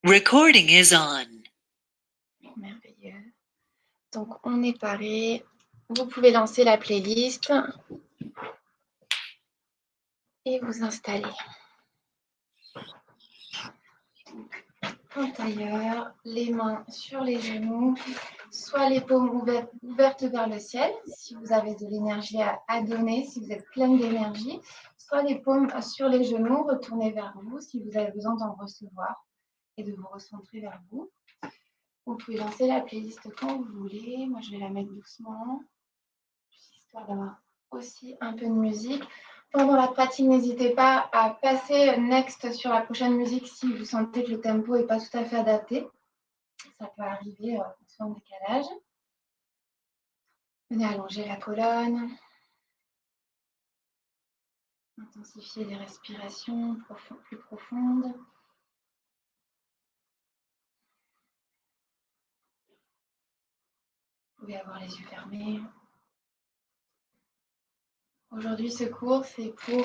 Recording is on. Merveilleux. Donc, on est paré. Vous pouvez lancer la playlist et vous installer. En tailleur, les mains sur les genoux, soit les paumes ouvertes vers le ciel, si vous avez de l'énergie à donner, si vous êtes pleine d'énergie, soit les paumes sur les genoux, retournées vers vous, si vous avez besoin d'en recevoir et de vous recentrer vers vous. Vous pouvez lancer la playlist quand vous voulez. Moi, je vais la mettre doucement, histoire d'avoir aussi un peu de musique. Pendant la pratique, n'hésitez pas à passer next sur la prochaine musique si vous sentez que le tempo n'est pas tout à fait adapté. Ça peut arriver en décalage. Venez allonger la colonne. Intensifier les respirations plus profondes. Vous pouvez avoir les yeux fermés. Aujourd'hui, ce cours, c'est pour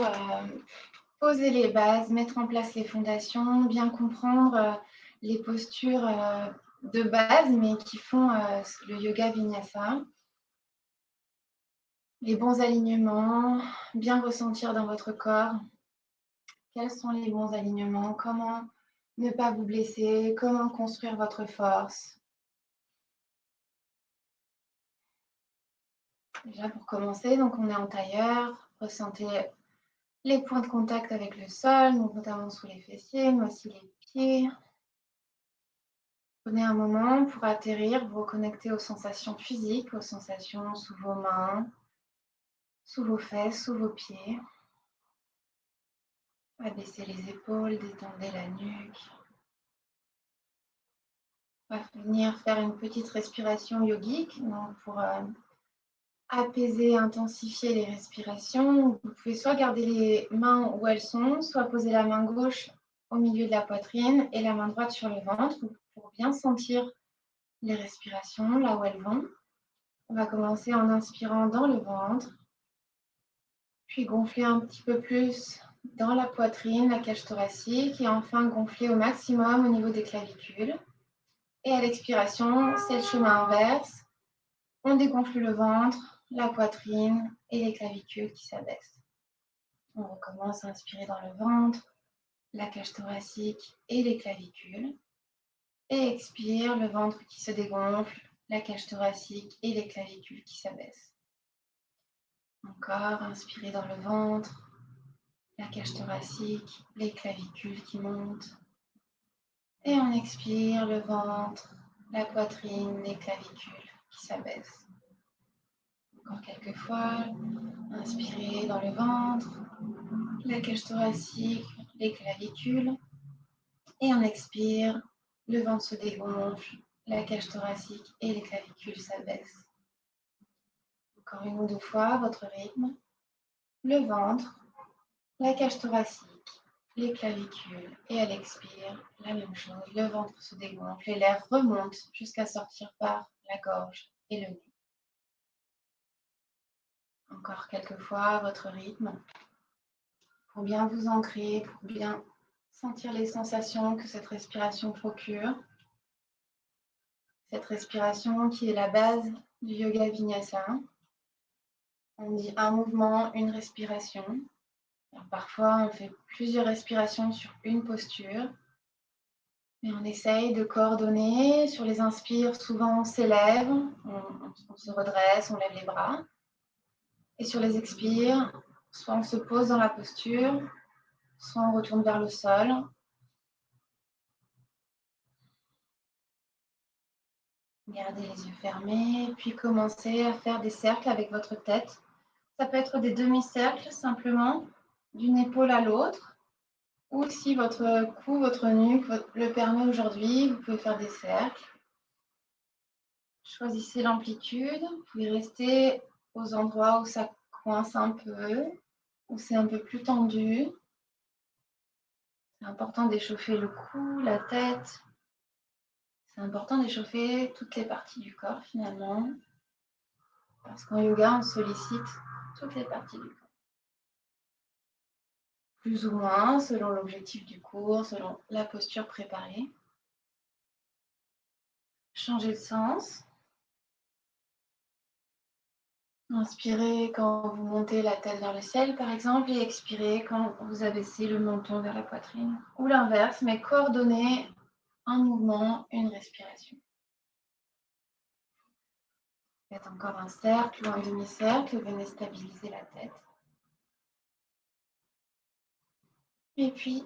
poser les bases, mettre en place les fondations, bien comprendre les postures de base, mais qui font le yoga vinyasa. Les bons alignements, bien ressentir dans votre corps. Quels sont les bons alignements? Comment ne pas vous blesser? Comment construire votre force? Déjà pour commencer, donc on est en tailleur. Ressentez les points de contact avec le sol, donc notamment sous les fessiers, mais aussi les pieds. Prenez un moment pour atterrir, vous reconnecter aux sensations physiques, aux sensations sous vos mains, sous vos fesses, sous vos pieds. Abaissez les épaules, détendez la nuque. On va venir faire une petite respiration yogique donc pour apaiser, intensifier les respirations. Vous pouvez soit garder les mains où elles sont, soit poser la main gauche au milieu de la poitrine et la main droite sur le ventre pour bien sentir les respirations là où elles vont. On va commencer en inspirant dans le ventre, puis gonfler un petit peu plus dans la poitrine, la cage thoracique, et enfin gonfler au maximum au niveau des clavicules. Et à l'expiration, c'est le chemin inverse. On dégonfle le ventre, la poitrine et les clavicules qui s'abaissent. On recommence à inspirer dans le ventre, la cage thoracique et les clavicules. Et expire, le ventre qui se dégonfle, la cage thoracique et les clavicules qui s'abaissent. Encore, inspirez dans le ventre, la cage thoracique, les clavicules qui montent. Et on expire, le ventre, la poitrine, les clavicules qui s'abaissent. Encore quelques fois, inspirez dans le ventre, la cage thoracique, les clavicules. Et on expire, le ventre se dégonfle, la cage thoracique et les clavicules s'abaissent. Encore une ou deux fois, votre rythme. Le ventre, la cage thoracique, les clavicules, et à l'expire, la même chose. Le ventre se dégonfle et l'air remonte jusqu'à sortir par la gorge et le nez. Encore quelques fois, votre rythme, pour bien vous ancrer, pour bien sentir les sensations que cette respiration procure. Cette respiration qui est la base du yoga vinyasa. On dit un mouvement, une respiration. Alors parfois, on fait plusieurs respirations sur une posture. Mais on essaye de coordonner. Sur les inspires, souvent on s'élève, on se redresse, on lève les bras. Et sur les expires, soit on se pose dans la posture, soit on retourne vers le sol. Gardez les yeux fermés, puis commencez à faire des cercles avec votre tête. Ça peut être des demi-cercles simplement, d'une épaule à l'autre. Ou si votre cou, votre nuque le permet aujourd'hui, vous pouvez faire des cercles. Choisissez l'amplitude. Vous pouvez rester aux endroits où ça coince un peu, où c'est un peu plus tendu. C'est important d'échauffer le cou, la tête. C'est important d'échauffer toutes les parties du corps finalement. Parce qu'en yoga, on sollicite toutes les parties du corps. Plus ou moins, selon l'objectif du cours, selon la posture préparée. changer de sens. Inspirez quand vous montez la tête vers le ciel, par exemple, et expirez quand vous abaissez le menton vers la poitrine. Ou l'inverse, mais coordonnez un mouvement, une respiration. Faites encore un cercle ou un demi-cercle, venez stabiliser la tête. Et puis,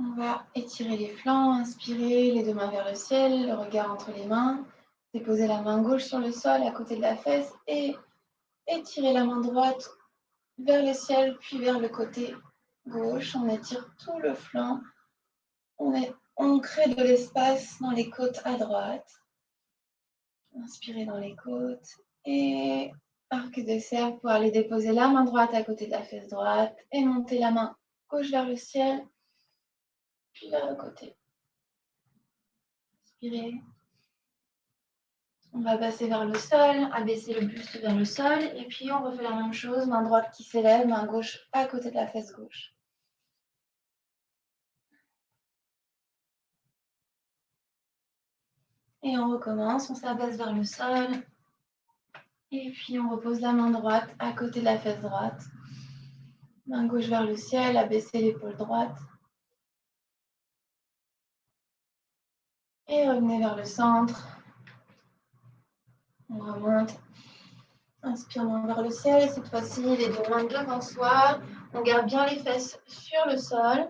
on va étirer les flancs, inspirer, les deux mains vers le ciel, le regard entre les mains. Déposez la main gauche sur le sol à côté de la fesse et étirez la main droite vers le ciel, puis vers le côté gauche. On étire tout le flanc. On crée de l'espace dans les côtes à droite. Inspirez dans les côtes et arc de cercle pour aller déposer la main droite à côté de la fesse droite et monter la main gauche vers le ciel, puis vers le côté. Inspirez. On va passer vers le sol, abaisser le buste vers le sol et puis on refait la même chose, main droite qui s'élève, main gauche à côté de la fesse gauche. Et on recommence, on s'abaisse vers le sol. Et puis on repose la main droite à côté de la fesse droite. Main gauche vers le ciel, abaisser l'épaule droite. Et revenez vers le centre. On remonte. Inspirons vers le ciel. Cette fois-ci, les deux mains devant soi. On garde bien les fesses sur le sol.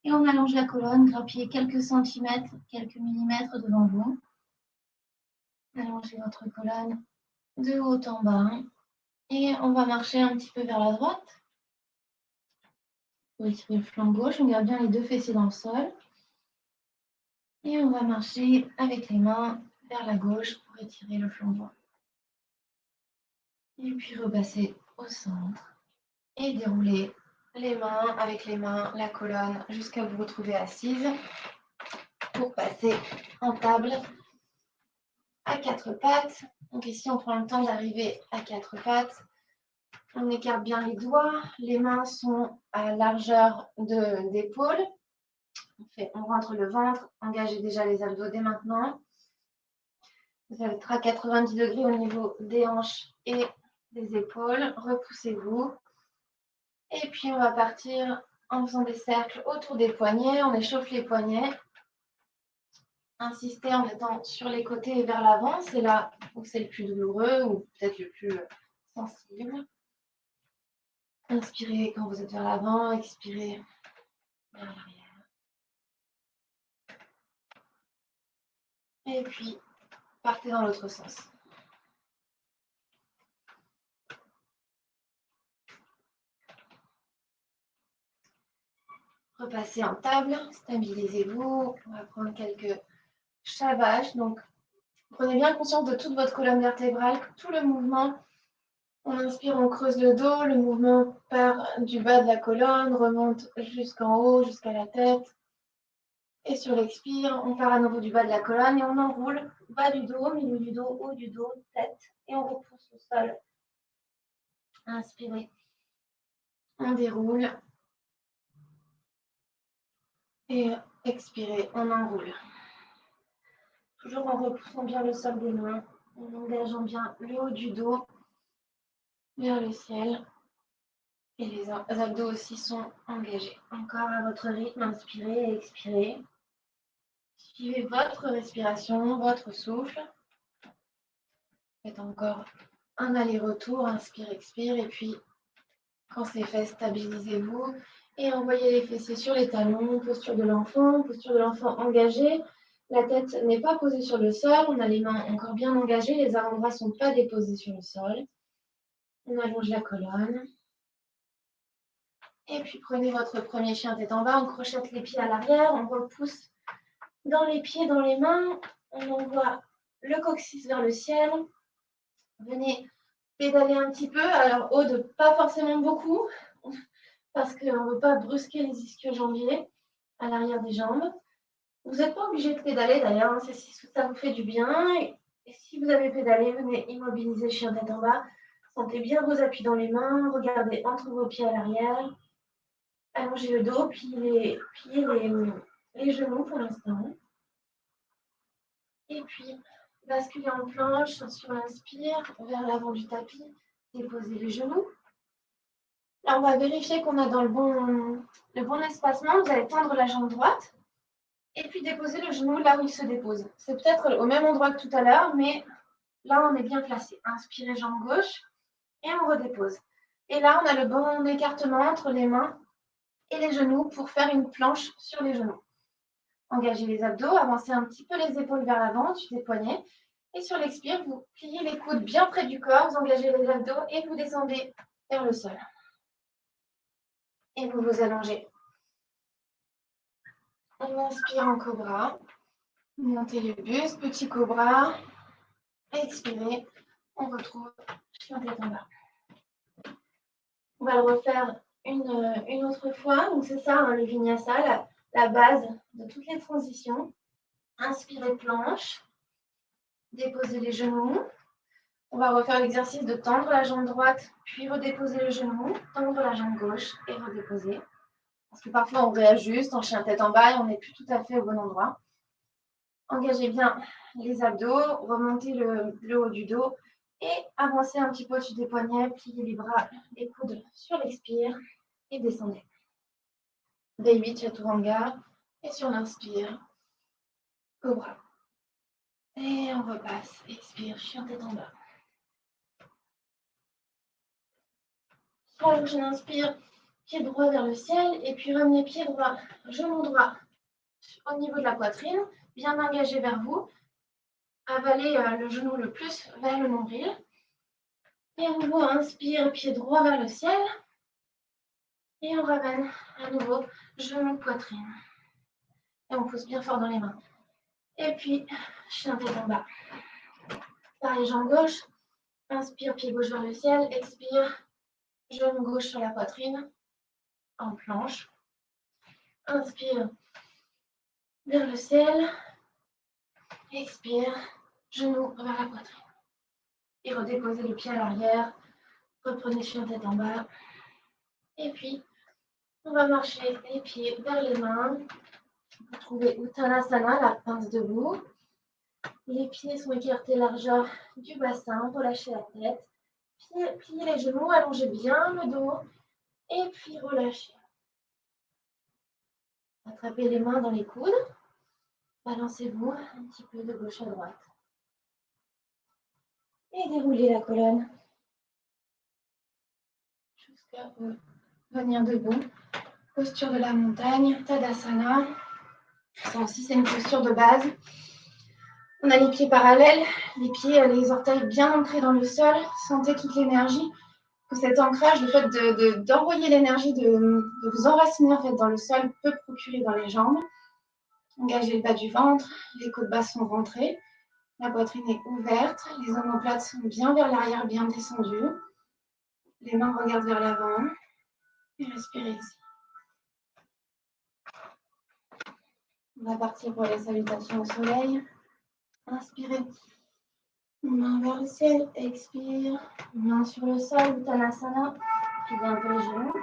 Et on allonge la colonne, grappillez quelques centimètres, quelques millimètres devant vous. Allongez votre colonne de haut en bas. Et on va marcher un petit peu vers la droite. Vous retirez le flanc gauche, on garde bien les deux fessiers dans le sol. Et on va marcher avec les mains vers la gauche pour étirer le flanc droit. Et puis repasser au centre. Et dérouler les mains avec les mains, la colonne, jusqu'à vous retrouver assise. Pour passer en table à quatre pattes. Donc ici, on prend le temps d'arriver à quatre pattes. On écarte bien les doigts. Les mains sont à largeur d'épaule. On rentre le ventre. Engagez déjà les abdos dès maintenant. Vous allez être à 90 degrés au niveau des hanches et des épaules. Repoussez-vous. Et puis, on va partir en faisant des cercles autour des poignets. On échauffe les poignets. Insistez en étant sur les côtés et vers l'avant. C'est là où c'est le plus douloureux ou peut-être le plus sensible. Inspirez quand vous êtes vers l'avant. Expirez vers l'arrière. Et puis, partez dans l'autre sens. Repassez en table. Stabilisez-vous. On va prendre quelques chavages. Donc, prenez bien conscience de toute votre colonne vertébrale, tout le mouvement. On inspire, on creuse le dos, le mouvement part du bas de la colonne, remonte jusqu'en haut, jusqu'à la tête. Et sur l'expire, on part à nouveau du bas de la colonne et on enroule bas du dos, milieu du dos, haut du dos, tête. Et on repousse au sol. Inspirez. On déroule. Et expirez, on enroule. Toujours en repoussant bien le sol des mains, en engageant bien le haut du dos vers le ciel. Et les abdos aussi sont engagés. Encore à votre rythme, inspirez et expirez. Suivez votre respiration, votre souffle. Faites encore un aller-retour, inspire, expire. Et puis, quand c'est fait, stabilisez-vous et envoyez les fessiers sur les talons. Posture de l'enfant engagée. La tête n'est pas posée sur le sol. On a les mains encore bien engagées. Les avant-bras ne sont pas déposés sur le sol. On allonge la colonne. Et puis prenez votre premier chien tête en bas, on crochette les pieds à l'arrière, on repousse dans les pieds, dans les mains, on envoie le coccyx vers le ciel. Venez pédaler un petit peu, alors haut de pas forcément beaucoup, parce qu'on ne veut pas brusquer les ischio-jambiers à l'arrière des jambes. Vous n'êtes pas obligé de pédaler d'ailleurs, c'est si ça vous fait du bien. Et si vous avez pédalé, venez immobiliser le chien tête en bas. Sentez bien vos appuis dans les mains, regardez entre vos pieds à l'arrière. Allongez le dos, pliez les genoux pour l'instant. Et puis, basculer en planche sur l'inspire vers l'avant du tapis. Déposer les genoux. Là, on va vérifier qu'on a dans le bon espacement. Vous allez tendre la jambe droite. Et puis déposer le genou là où il se dépose. C'est peut-être au même endroit que tout à l'heure, mais là, on est bien placé. Inspirez, jambe gauche. Et on redépose. Et là, on a le bon écartement entre les mains et les genoux pour faire une planche sur les genoux. Engagez les abdos, avancez un petit peu les épaules vers l'avant, dessus des poignets. Et sur l'expire, vous pliez les coudes bien près du corps, vous engagez les abdos et vous descendez vers le sol. Et vous vous allongez. On inspire en cobra. Montez le buste, petit cobra. Expirez. On retrouve chien tête en bas. On va le refaire une autre fois. Donc c'est ça, hein, le vinyasa, la base de toutes les transitions. Inspirez, planche. Déposez les genoux. On va refaire l'exercice de tendre la jambe droite, puis redéposer le genou, tendre la jambe gauche et redéposer. Parce que parfois on réajuste en chien tête en bas et on n'est plus tout à fait au bon endroit. Engagez bien les abdos, remontez le haut du dos et avancez un petit peu au-dessus des poignets, pliez les bras, les coudes sur l'expire et descendez. Baby Chaturanga et sur l'inspire, cobra. Et on repasse, expire, chien tête en bas. Je l'inspire, pied droit vers le ciel et puis ramenez pied droit, genou droit au niveau de la poitrine, bien engagé vers vous. Avalez le genou le plus vers le nombril. Et à nouveau, inspire, pied droit vers le ciel. Et on ramène à nouveau genou, poitrine. Et on pousse bien fort dans les mains. Et puis, chien tête en bas. Pareil, jambe gauche. Inspire, pied gauche vers le ciel. Expire, genou gauche sur la poitrine. En planche. Inspire vers le ciel. Expire, genou vers la poitrine. Et redéposez le pied à l'arrière. Reprenez chien tête en bas. Et puis, on va marcher les pieds vers les mains. Vous trouvez Uttanasana, la pince debout. Les pieds sont écartés largeur du bassin. Relâchez la tête. Pliez les genoux, allongez bien le dos. Et puis relâchez. Attrapez les mains dans les coudes. Balancez-vous un petit peu de gauche à droite. Et déroulez la colonne jusqu'à venir debout. Posture de la montagne, Tadasana. Ça aussi, c'est une posture de base. On a les pieds parallèles, les orteils bien ancrés dans le sol. Sentez toute l'énergie. Que cet ancrage, le fait d'envoyer l'énergie, de vous enraciner en fait dans le sol, peut procurer dans les jambes. Engagez le bas du ventre, les côtes basses sont rentrées. La poitrine est ouverte, les omoplates sont bien vers l'arrière, bien descendues. Les mains regardent vers l'avant. Et respirez ici. On va partir pour les salutations au soleil. Inspirez. Main vers le ciel. Expire. Main sur le sol. Uttanasana. Pliez un peu les genoux.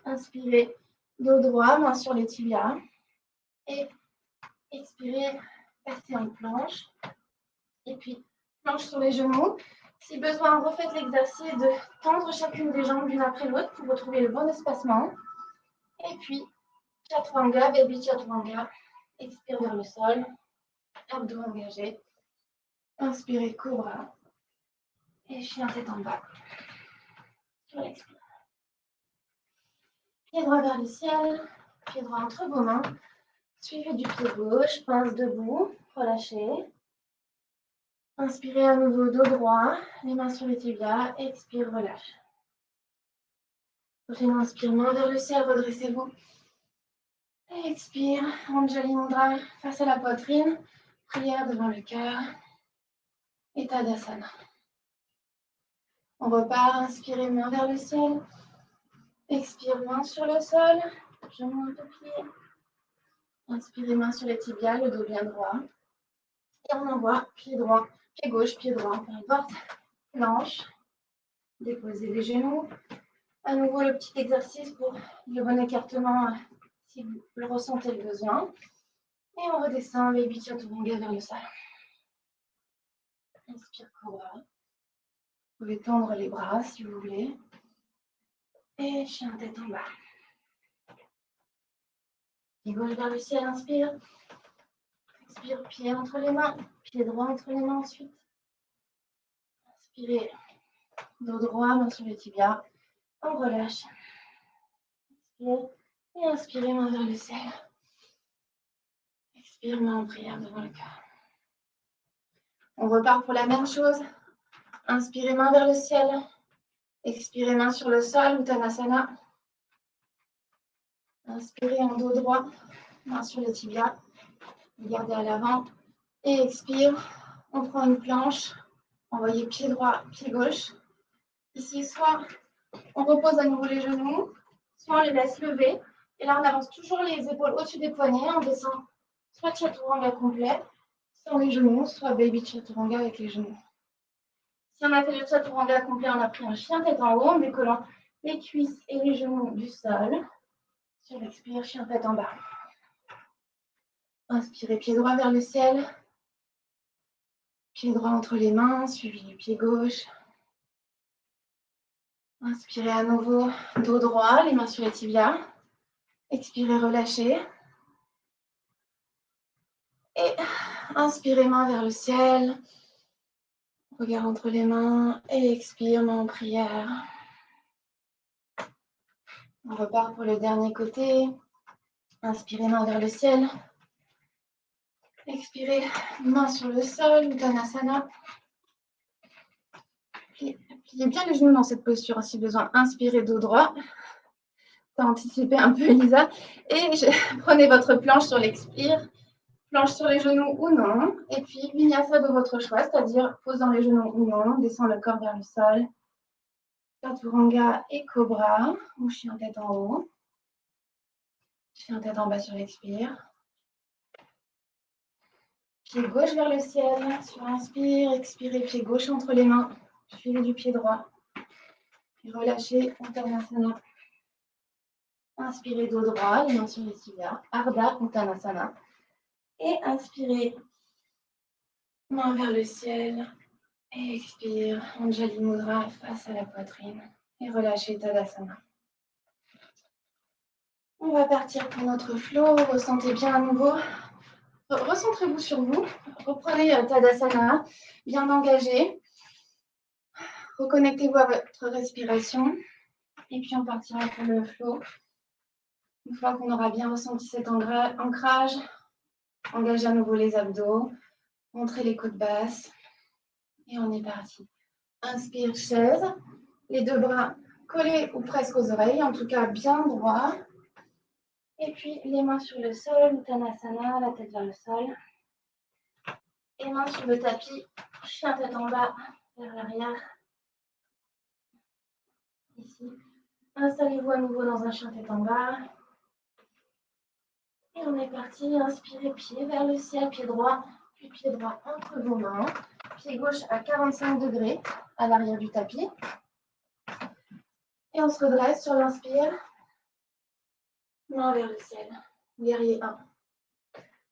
Inspirez. Dos droit. Main sur les tibias. Et expirez. Passez en planche. Et puis, planche sur les genoux. Si besoin, refaites l'exercice de tendre chacune des jambes l'une après l'autre pour retrouver le bon espacement. Et puis, Chaturanga, Baby Chaturanga. Expire vers le sol. Abdos engagés. Inspirez, cobra. Et chien tête en bas. Sur l'expire. Pied droit vers le ciel. Pied droit entre vos mains. Suivez du pied gauche. Pince debout. Relâchez. Inspirez à nouveau, dos droit. Les mains sur les tibias. Expire, relâche. Prochaine inspire, main vers le ciel. Redressez-vous. Expire. Anjali Mudra face à la poitrine. Prière devant le cœur. Et Tadasana. On repart. Inspirez, main vers le ciel. Expire, main sur le sol. Genou un peu plié. Inspirez, main sur les tibias, le dos bien droit. Et on envoie pied droit, pied gauche, pied droit. On porte planche. Déposez les genoux. À nouveau, le petit exercice pour le bon écartement si vous le ressentez le besoin. Et on redescend, Baby Chaturanga vers le sol. Inspire cobra. Vous pouvez tendre les bras si vous voulez. Et chien tête en bas. Pied gauche vers le ciel, inspire. Expire, pied entre les mains. Pied droit entre les mains ensuite. Inspirez, dos droit, main sur les tibias. On relâche. Expire. Et inspirez, main vers le ciel. Expire, main en prière devant le cœur. On repart pour la même chose. Inspirez, main vers le ciel. Expirez, main sur le sol, Uttanasana. Inspirez en dos droit, main sur les tibias. Gardez à l'avant. Et expire. On prend une planche. Envoyez pied droit, pied gauche. Ici, soit on repose à nouveau les genoux, soit on les laisse lever. Et là, on avance toujours les épaules au-dessus des poignets. On descend soit Chaturanga complet, sans les genoux, soit Baby Chaturanga avec les genoux. Si on a fait le Chaturanga complet, on a pris un chien tête en haut en décollant les cuisses et les genoux du sol. Sur l'expire, chien tête en bas. Inspirez, pied droit vers le ciel. Pied droit entre les mains, suivi du pied gauche. Inspirez à nouveau, dos droit, les mains sur les tibias. Expirez, relâchez. Et inspirez, main vers le ciel. Regard entre les mains. Et expire, main en prière. On repart pour le dernier côté. Inspirez, main vers le ciel. Expirez, main sur le sol, Uttanasana. Pliez bien les genoux dans cette posture si besoin. Inspirez, dos droit. T'as anticipé un peu, Elisa. Et prenez votre planche sur l'expire. Planche sur les genoux ou non. Et puis, vinyasa de votre choix, c'est-à-dire pose dans les genoux ou non. Descend le corps vers le sol. Chaturanga et cobra. Ou chien tête en haut. Chien tête en bas sur l'expire. Pied gauche vers le ciel. Sur inspire, expirez, pied gauche entre les mains. Suivi du pied droit. Puis relâchez, Uttanasana. Inspirez, dos droit, les mains sur les tibias. Ardha Uttanasana. Et inspirez, main vers le ciel. Et expire, Anjali Mudra face à la poitrine. Et relâchez Tadasana. On va partir pour notre flow. Ressentez bien à nouveau. Recentrez-vous sur vous. Reprenez Tadasana, bien engagé. Reconnectez-vous à votre respiration. Et puis on partira pour le flow. Une fois qu'on aura bien ressenti cet ancrage, engagez à nouveau les abdos. Montrez les côtes basses. Et on est parti. Inspire, chaise. Les deux bras collés ou presque aux oreilles, en tout cas bien droit. Et puis les mains sur le sol, Uttanasana, la tête vers le sol. Et mains sur le tapis, chien tête en bas, vers l'arrière. Ici. Installez-vous à nouveau dans un chien tête en bas. Et on est parti. Inspirez, pied vers le ciel, pied droit, puis pied droit entre vos mains. Pied gauche à 45 degrés à l'arrière du tapis. Et on se redresse sur l'inspire. Main vers le ciel. Guerrier 1.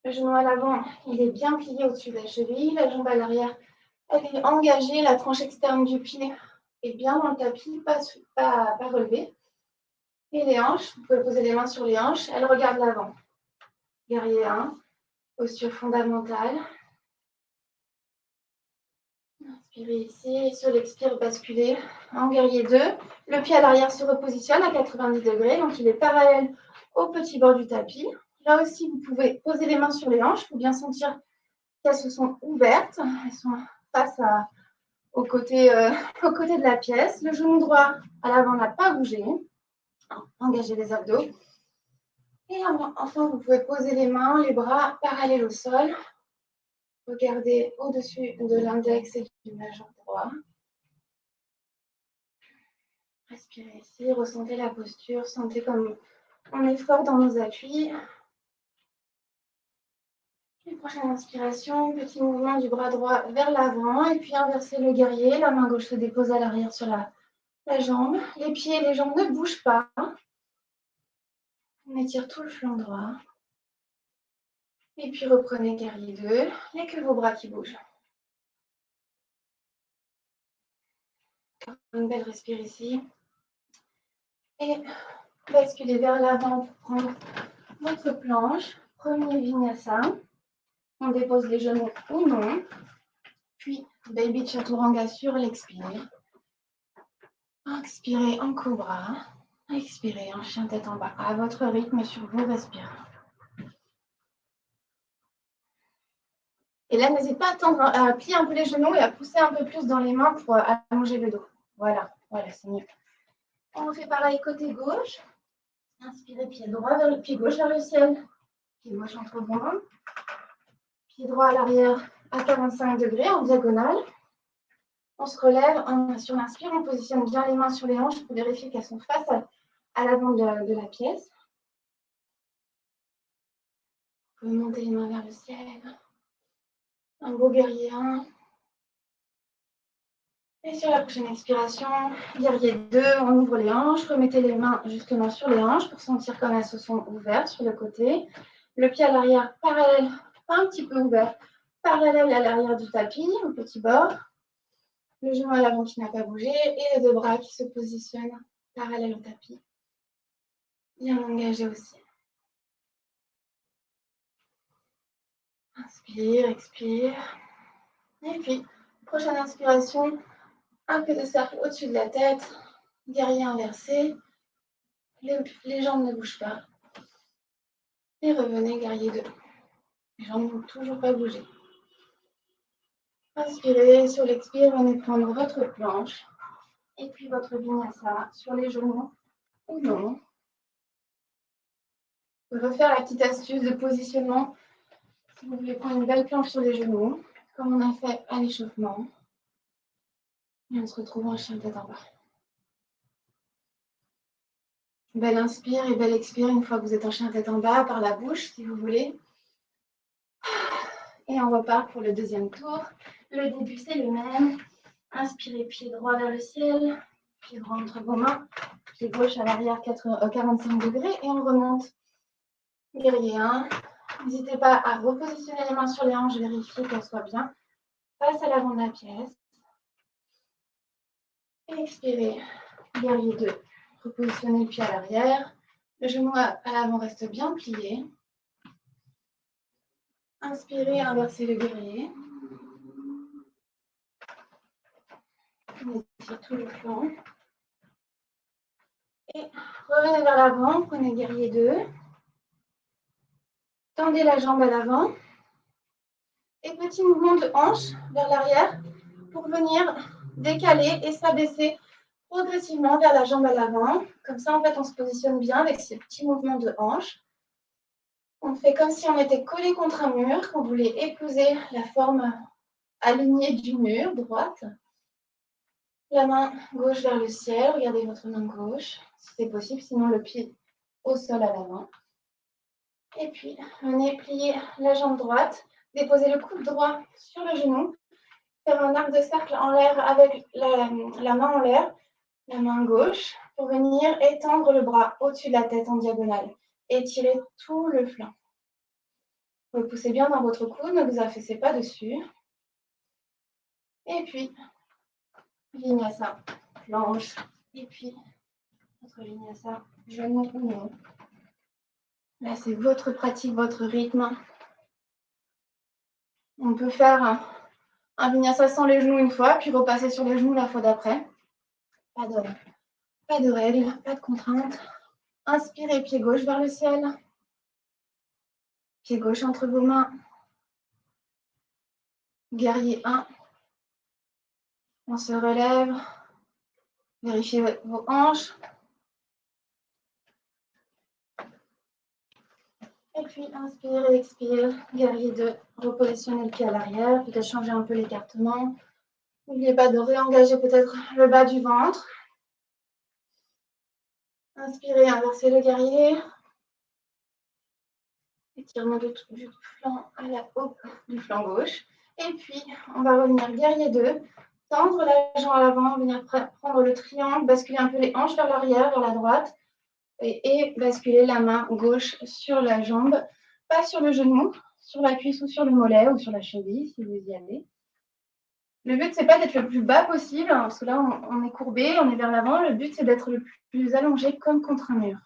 Le genou à l'avant, il est bien plié au-dessus de la cheville. La jambe à l'arrière, elle est engagée. La tranche externe du pied est bien dans le tapis, pas relevée. Et les hanches, vous pouvez poser les mains sur les hanches. Elles regardent l'avant. Guerrier 1, posture fondamentale. Inspirez ici. Et sur l'expire, basculez en guerrier 2. Le pied à l'arrière se repositionne à 90 degrés. Donc, il est parallèle au petit bord du tapis. Là aussi, vous pouvez poser les mains sur les hanches pour bien sentir qu'elles se sont ouvertes. Elles sont face au côté de la pièce. Le genou droit à l'avant n'a pas bougé. Engagez les abdos. Et enfin, vous pouvez poser les mains, les bras parallèles au sol. Regardez au-dessus de l'index et du majeur droit. Respirez ici, ressentez la posture, sentez comme on est fort dans nos appuis. Et prochaine inspiration, petit mouvement du bras droit vers l'avant et puis inversez le guerrier. La main gauche se dépose à l'arrière sur la jambe. Les pieds et les jambes ne bougent pas. On étire tout le flanc droit. Et puis reprenez guerrier 2. Il n'y a que vos bras qui bougent. Une belle respire ici. Et basculez vers l'avant pour prendre votre planche. Premier vinyasa. On dépose les genoux ou non. Puis, baby chaturanga sur l'expire. Expirez en cobra. Expirez en chien tête en bas. À votre rythme sur vos respirations. Et là, n'hésitez pas à plier un peu les genoux et à pousser un peu plus dans les mains pour allonger le dos. Voilà, c'est mieux. On fait pareil côté gauche. Inspirez, pied droit vers le pied gauche vers le ciel. Pied gauche entre vos mains. Pied droit à l'arrière à 45 degrés en diagonale. On se relève sur l'inspire. On positionne bien les mains sur les hanches pour vérifier qu'elles sont face à l'avant de la pièce. Vous pouvez monter les mains vers le ciel. Un beau guerrier 1. Et sur la prochaine expiration, guerrier 2, on ouvre les hanches. Remettez les mains justement sur les hanches pour sentir comme elles se sont ouvertes sur le côté. Le pied à l'arrière parallèle, un petit peu ouvert, parallèle à l'arrière du tapis, au petit bord. Le genou à l'avant qui n'a pas bougé et les deux bras qui se positionnent parallèles au tapis. Bien engagé aussi. Inspire, expire. Et puis, prochaine inspiration, un peu de cercle au-dessus de la tête. Guerrier inversé. Les jambes ne bougent pas. Et revenez, guerrier 2. Les jambes n'ont toujours pas bougé. Inspirez, sur l'expire, venez prendre votre planche. Et puis votre vinyasa sur les genoux ou non. Vous pouvez refaire la petite astuce de positionnement. Si vous voulez prendre une belle planche sur les genoux, comme on a fait à l'échauffement. Et on se retrouve en chien tête en bas. Belle inspire et belle expire une fois que vous êtes en chien tête en bas, par la bouche si vous voulez. Et on repart pour le deuxième tour. Le début, c'est le même. Inspirez, pied droit vers le ciel. Pied droit entre vos mains. Pied gauche à l'arrière, 45 degrés. Et on remonte. Guerrier 1. N'hésitez pas à repositionner les mains sur les hanches. Vérifiez qu'elles soient bien face à l'avant de la pièce. Et expirez. Guerrier 2. Repositionnez le pied à l'arrière. Le genou à l'avant reste bien plié. Inspirez, inversez le guerrier. On étire tout le flanc. Et revenez vers l'avant, prenez guerrier 2. Tendez la jambe à l'avant. Et petit mouvement de hanche vers l'arrière pour venir décaler et s'abaisser progressivement vers la jambe à l'avant. Comme ça, en fait, on se positionne bien avec ces petits mouvements de hanche. On fait comme si on était collé contre un mur, qu'on voulait épouser la forme alignée du mur, droite. La main gauche vers le ciel, regardez votre main gauche, si c'est possible, sinon le pied au sol à l'avant. Et puis, venez plier la jambe droite, déposer le coude droit sur le genou, faire un arc de cercle en l'air avec la main en l'air, la main gauche, pour venir étendre le bras au-dessus de la tête en diagonale. Étirez tout le flanc. Vous poussez bien dans votre coude, ne vous affaissez pas dessus. Et puis, vinyasa, planche. Et puis, notre vinyasa, genou ou non. Là, c'est votre pratique, votre rythme. On peut faire un vinyasa sans les genoux une fois, puis repasser sur les genoux la fois d'après. Pas de règles, pas de contraintes. Inspirez, pied gauche vers le ciel. Pied gauche entre vos mains. Guerrier 1. On se relève. Vérifiez vos hanches. Et puis, inspire et expire. Guerrier 2. Repositionnez le pied à l'arrière. Peut-être changer un peu l'écartement. N'oubliez pas de réengager peut-être le bas du ventre. Inspirez, inversez le guerrier. Étirement du flanc à la haute du flanc gauche. Et puis, on va revenir guerrier 2. Tendre la jambe à l'avant, venir prendre le triangle, basculer un peu les hanches vers l'arrière, vers la droite. Et basculer la main gauche sur la jambe, pas sur le genou, sur la cuisse ou sur le mollet ou sur la cheville si vous y allez. Le but, c'est pas d'être le plus bas possible, hein, parce que là, on est courbé, on est vers l'avant. Le but, c'est d'être le plus allongé comme contre un mur.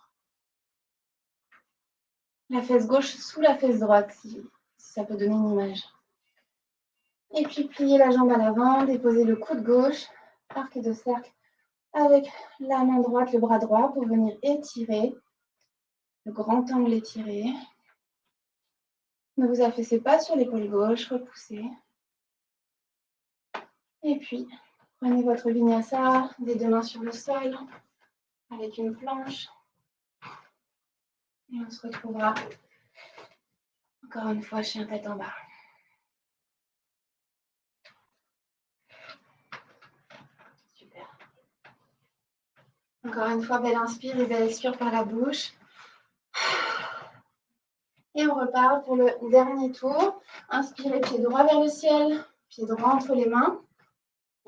La fesse gauche sous la fesse droite, si ça peut donner une image. Et puis, plier la jambe à l'avant, déposer le coude gauche, arc de cercle avec la main droite, le bras droit pour venir étirer, le grand angle étiré. Ne vous affaissez pas sur l'épaule gauche, repoussez. Et puis, prenez votre vinyasa, des deux mains sur le sol, avec une planche. Et on se retrouvera encore une fois chien tête en bas. Super. Encore une fois, belle inspire et belle expire par la bouche. Et on repart pour le dernier tour. Inspirez, pied droit vers le ciel, pied droit entre les mains.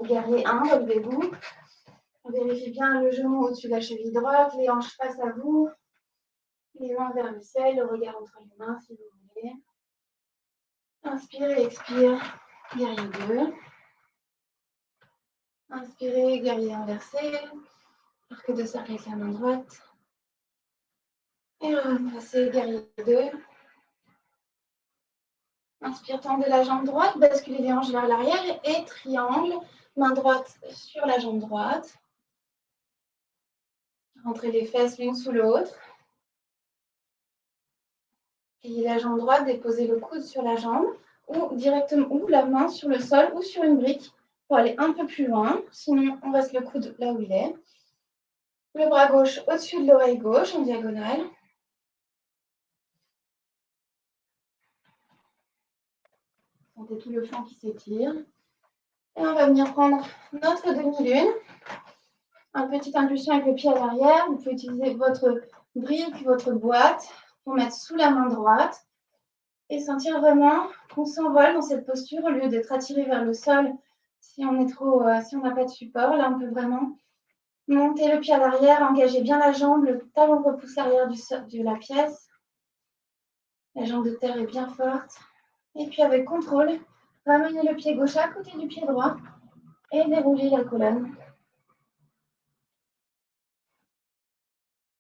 Guerrier 1, relevez-vous. Vérifiez bien le genou au-dessus de la cheville droite, les hanches face à vous. Les mains vers le ciel, le regard entre les mains si vous voulez. Inspirez, expire, guerrier 2. Inspirez, guerrier inversé. Arc de cercle avec la main droite. Et repassez, guerrier 2. Inspire, tendez la jambe droite, basculez les hanches vers l'arrière et triangle. Main droite sur la jambe droite. Rentrez les fesses l'une sous l'autre. Pliez la jambe droite, déposez le coude sur la jambe ou directement ou la main sur le sol ou sur une brique pour aller un peu plus loin. Sinon, on reste le coude là où il est. Le bras gauche au-dessus de l'oreille gauche en diagonale. Sentez tout le flanc qui s'étire. Et on va venir prendre notre demi-lune. Une petite impulsion avec le pied à l'arrière. Vous pouvez utiliser votre brique, votre boîte pour mettre sous la main droite et sentir vraiment qu'on s'envole dans cette posture au lieu d'être attiré vers le sol. Si on n'a pas de support, là on peut vraiment monter le pied à l'arrière, engager bien la jambe, le talon repousse l'arrière de la pièce. La jambe de terre est bien forte. Et puis avec contrôle, ramenez le pied gauche à côté du pied droit et déroulez la colonne.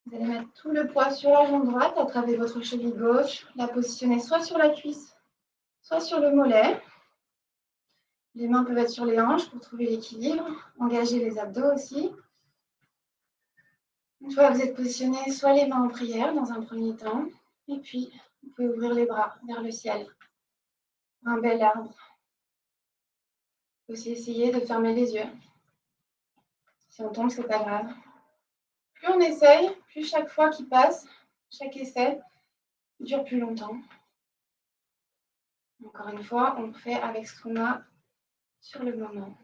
Vous allez mettre tout le poids sur la jambe droite, attraper votre cheville gauche, la positionner soit sur la cuisse, soit sur le mollet. Les mains peuvent être sur les hanches pour trouver l'équilibre. Engagez les abdos aussi. Une fois que vous êtes positionné, soit les mains en prière dans un premier temps, et puis vous pouvez ouvrir les bras vers le ciel. Un bel arbre. Vous pouvez aussi essayer de fermer les yeux. Si on tombe, c'est pas grave. Plus on essaye, plus chaque fois qui passe, chaque essai dure plus longtemps. Encore une fois, on fait avec ce qu'on a sur le moment.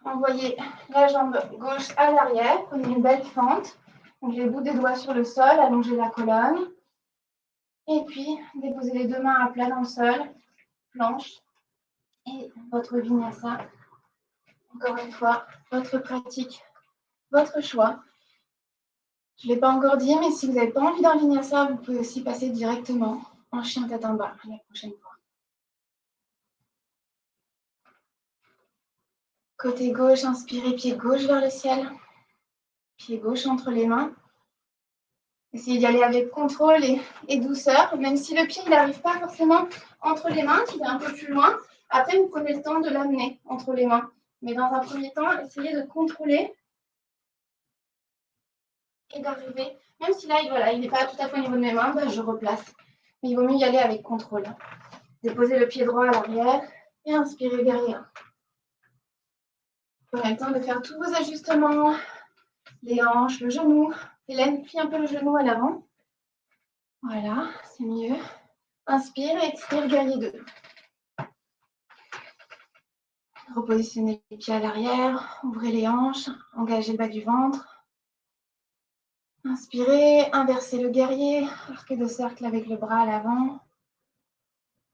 Envoyez la jambe gauche à l'arrière, prenez une belle fente. Donc les bouts des doigts sur le sol, allongez la colonne. Et puis, déposez les deux mains à plat dans le sol, planche. Et votre vinyasa. Encore une fois, votre pratique, votre choix. Je ne l'ai pas encore dit, mais si vous n'avez pas envie d'un vinyasa, vous pouvez aussi passer directement en chien tête en bas la prochaine fois. Côté gauche, inspirez, pied gauche vers le ciel. Pied gauche entre les mains. Essayez d'y aller avec contrôle et douceur, même si le pied n'arrive pas forcément entre les mains, qu'il est un peu plus loin. Après, vous prenez le temps de l'amener entre les mains. Mais dans un premier temps, essayez de contrôler et d'arriver. Même si là, il n'est pas tout à fait au niveau de mes mains, je replace. Mais il vaut mieux y aller avec contrôle. Déposez le pied droit à l'arrière et inspirez derrière. Prenez le temps de faire tous vos ajustements, les hanches, le genou. Hélène, plie un peu le genou à l'avant. Voilà, c'est mieux. Inspire et expire, guerrier 2. Repositionnez les pieds à l'arrière, ouvrez les hanches, engagez le bas du ventre. Inspirez, inversez le guerrier, arc de cercle avec le bras à l'avant.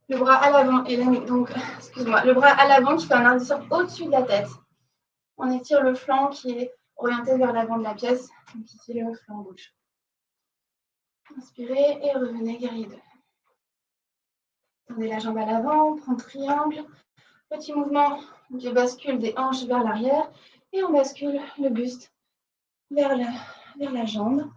Le bras à l'avant, Hélène, donc, excuse-moi, le bras à l'avant qui fait un arc de cercle au-dessus de la tête. On étire le flanc qui est orienté vers l'avant de la pièce, donc ici le flanc gauche. Inspirez et revenez, guerrier 2. Tendez la jambe à l'avant, prends triangle. Petit mouvement de bascule des hanches vers l'arrière. Et on bascule le buste vers la jambe.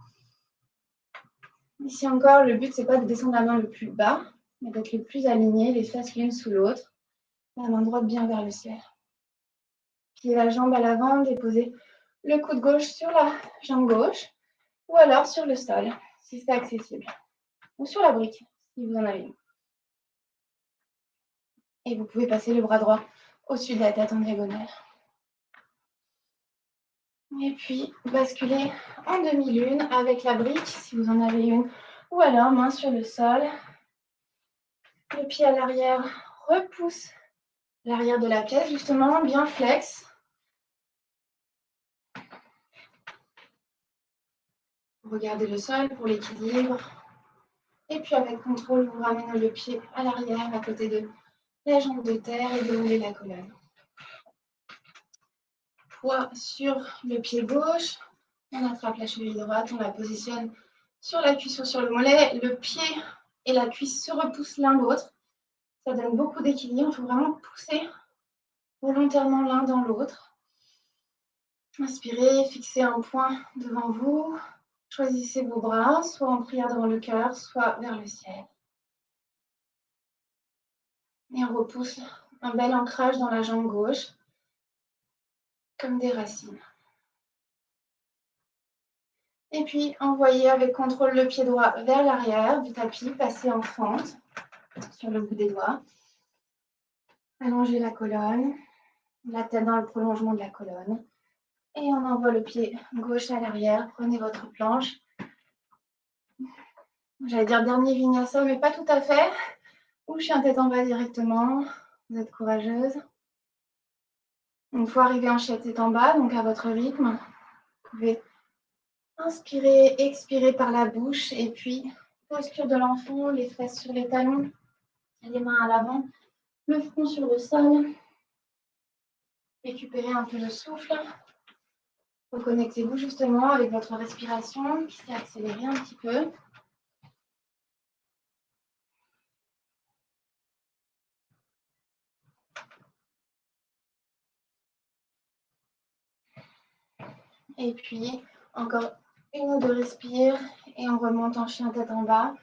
Ici encore, le but, c'est pas de descendre la main le plus bas, mais d'être le plus aligné, les fesses l'une sous l'autre. La main droite bien vers le ciel. Pliez la jambe à l'avant, déposez le coude gauche sur la jambe gauche, ou alors sur le sol, si c'est accessible. Ou sur la brique, si vous en avez une. Et vous pouvez passer le bras droit au-dessus de la tête en diagonale. Et puis, basculez en demi-lune avec la brique, si vous en avez une, ou alors main sur le sol. Le pied à l'arrière repousse l'arrière de la pièce, justement, bien flex. Regardez le sol pour l'équilibre. Et puis, avec contrôle, vous ramenez le pied à l'arrière, à côté de la jambe de terre et déroulez la colonne. Poids sur le pied gauche. On attrape la cheville droite, on la positionne sur la cuisse ou sur le mollet. Le pied et la cuisse se repoussent l'un l'autre. Ça donne beaucoup d'équilibre. Il faut vraiment pousser volontairement l'un dans l'autre. Inspirez, fixez un point devant vous. Choisissez vos bras, soit en prière devant le cœur, soit vers le ciel. Et on repousse un bel ancrage dans la jambe gauche, comme des racines. Et puis, envoyez avec contrôle le pied droit vers l'arrière du tapis, passez en fente sur le bout des doigts. Allongez la colonne, la tête dans le prolongement de la colonne. Et on envoie le pied gauche à l'arrière. Prenez votre planche. J'allais dire dernier vinyasa, mais pas tout à fait. Ou chien tête en bas directement. Vous êtes courageuse. Une fois arrivé en chien tête en bas, donc à votre rythme, vous pouvez inspirer, expirer par la bouche. Et puis, posture de l'enfant, les fesses sur les talons, les mains à l'avant, le front sur le sol. Récupérez un peu le souffle. Reconnectez-vous justement avec votre respiration qui s'est accélérée un petit peu. Et puis, encore une ou deux respires et on remonte en chien tête en bas.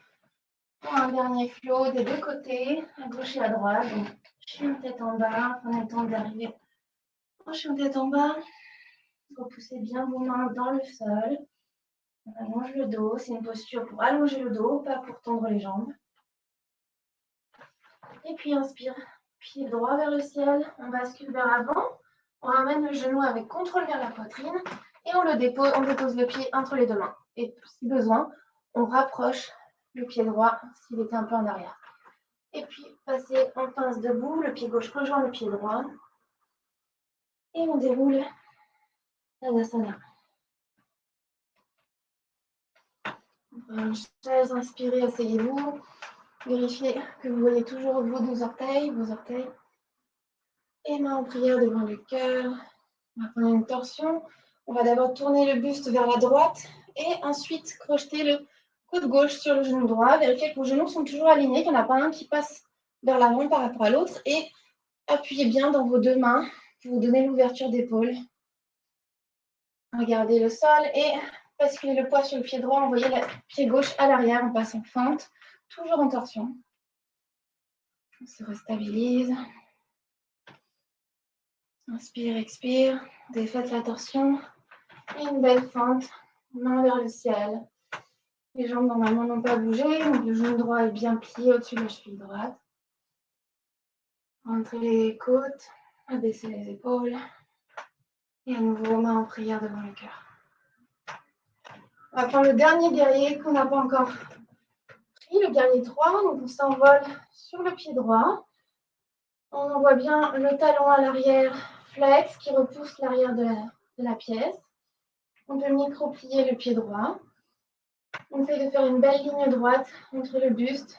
Pour un dernier flow des deux côtés, à gauche et à droite. Donc, chien tête en bas, prenez le temps d'arriver en chien tête en bas. Repoussez bien vos mains dans le sol. On allonge le dos, c'est une posture pour allonger le dos, pas pour tendre les jambes. Et puis inspire, pied droit vers le ciel, on bascule vers l'avant. On ramène le genou avec contrôle vers la poitrine et on dépose le pied entre les deux mains. Et si besoin, on rapproche le pied droit s'il était un peu en arrière. Et puis, passez en pince debout, le pied gauche rejoint le pied droit. Et on déroule Tadasana. Une chaise, inspirez, asseyez-vous. Vérifiez que vous voyez toujours vos deux orteils, Et mains en prière devant le cœur. On va prendre une torsion. On va d'abord tourner le buste vers la droite et ensuite crocheter le coude gauche sur le genou droit. Vérifiez que vos genoux sont toujours alignés, qu'il n'y en a pas un qui passe vers l'avant par rapport à l'autre. Et appuyez bien dans vos deux mains pour vous donner l'ouverture d'épaule. Regardez le sol et basculez le poids sur le pied droit. Envoyez le pied gauche à l'arrière en passant fente, toujours en torsion. On se restabilise. Inspire, expire. Défaites la torsion. Et une belle fente, main vers le ciel. Les jambes normalement n'ont pas bougé, donc le genou droit est bien plié au-dessus de la cheville droite. Rentrez les côtes, abaissez les épaules. Et à nouveau, main en prière devant le cœur. On va prendre le dernier guerrier qu'on n'a pas encore pris, le guerrier 3. Donc on s'envole sur le pied droit. On envoie bien le talon à l'arrière, flex, qui repousse l'arrière de la pièce. On peut micro-plier le pied droit. On essaie de faire une belle ligne droite entre le buste